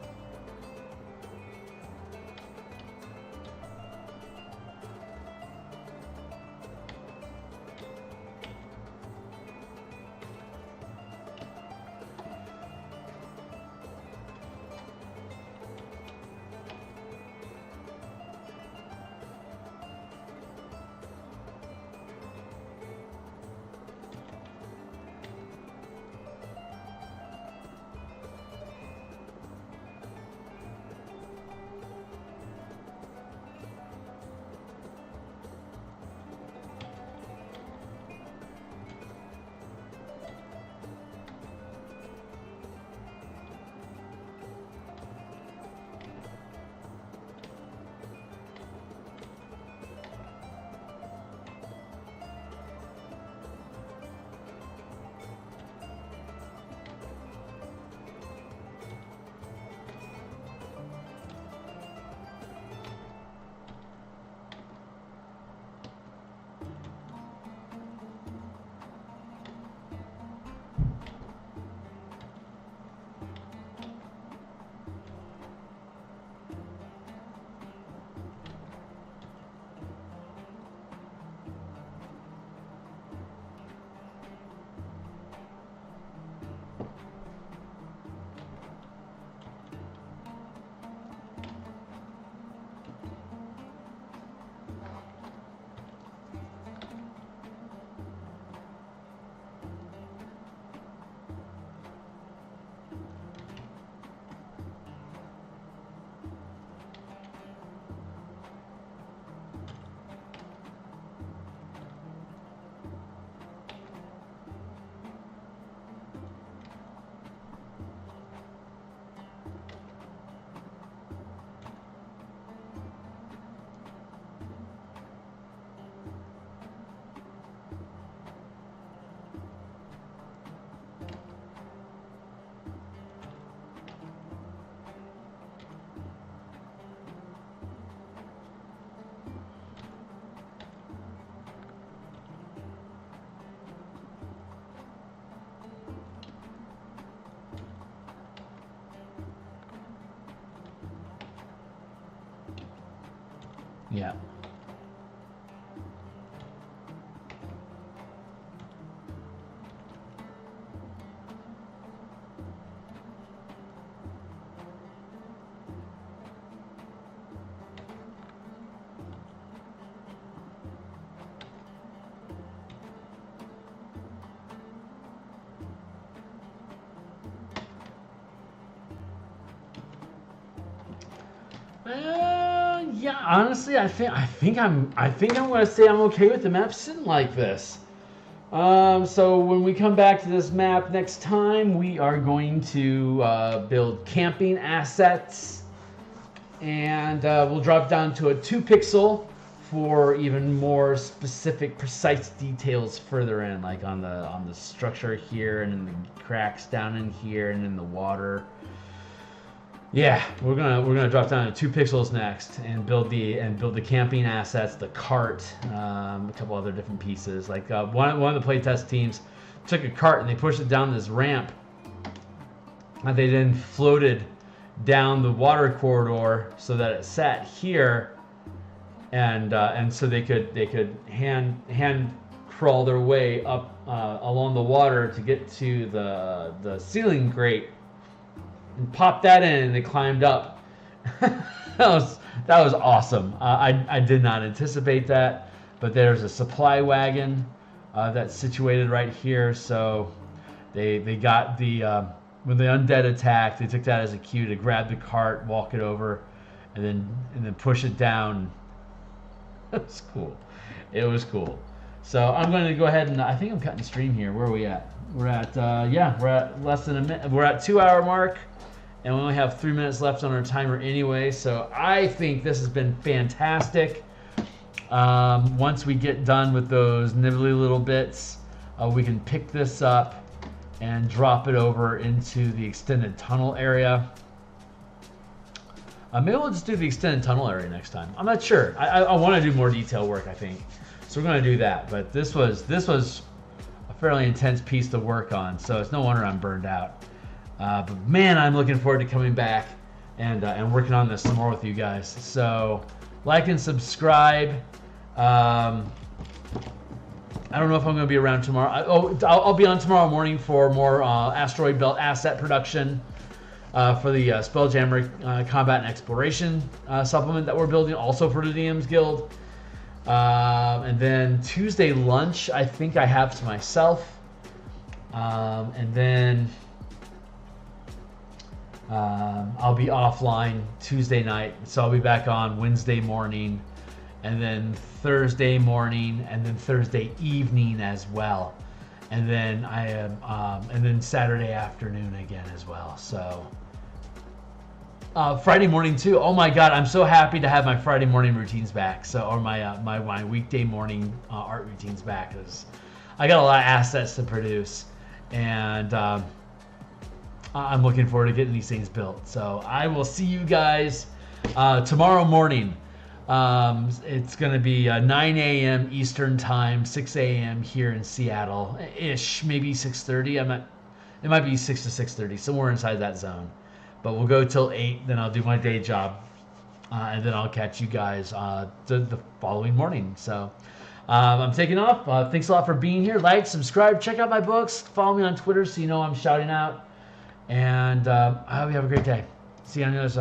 Yeah. Yeah, honestly, I think I'm going to say I'm okay with the map sitting like this. So when we come back to this map next time, we are going to build camping assets, and we'll drop down to a 2 pixel for even more specific, precise details further in, like on the structure here, and in the cracks down in here, and in the water. Yeah, we're gonna drop down to 2 pixels next and build the camping assets, the cart, a couple other different pieces. Like one of the playtest teams took a cart and they pushed it down this ramp, and they then floated down the water corridor so that it sat here, and so they could hand crawl their way up along the water to get to the ceiling grate. And popped that in, and they climbed up. that was awesome. I did not anticipate that, but there's a supply wagon that's situated right here. So they got the when the undead attacked, they took that as a cue to grab the cart, walk it over, and then push it down. It was cool. It was cool. So I'm going to go ahead and I think I'm cutting stream here. Where are we at? We're at we're at less than a minute. We're at 2 hour mark. And we only have 3 minutes left on our timer anyway, so I think this has been fantastic. Once we get done with those nibbly little bits, we can pick this up and drop it over into the extended tunnel area. Maybe we'll just do the extended tunnel area next time. I'm not sure. I want to do more detail work, I think. So we're going to do that. But this was a fairly intense piece to work on, so it's no wonder I'm burned out. But man, I'm looking forward to coming back and working on this some more with you guys. So like and subscribe. I don't know if I'm going to be around tomorrow. I'll be on tomorrow morning for more asteroid belt asset production for the Spelljammer combat and exploration supplement that we're building, also for the DMsGuild. And then Tuesday lunch, I think I have to myself. And then I'll be offline Tuesday night, so I'll be back on Wednesday morning, and then Thursday morning, and then Thursday evening as well, and then and then Saturday afternoon again as well. So Friday morning too. Oh my God, I'm so happy to have my Friday morning routines back. So or my weekday morning art routines back, because I got a lot of assets to produce, and I'm looking forward to getting these things built. So I will see you guys tomorrow morning. It's going to be 9 a.m. Eastern time, 6 a.m. here in Seattle-ish, maybe 6:30. It might be 6 to 6:30, somewhere inside that zone. But we'll go till 8, then I'll do my day job, and then I'll catch you guys the following morning. So I'm taking off. Thanks a lot for being here. Like, subscribe, check out my books, follow me on Twitter so you know I'm shouting out. And I hope you have a great day. See you on the other side.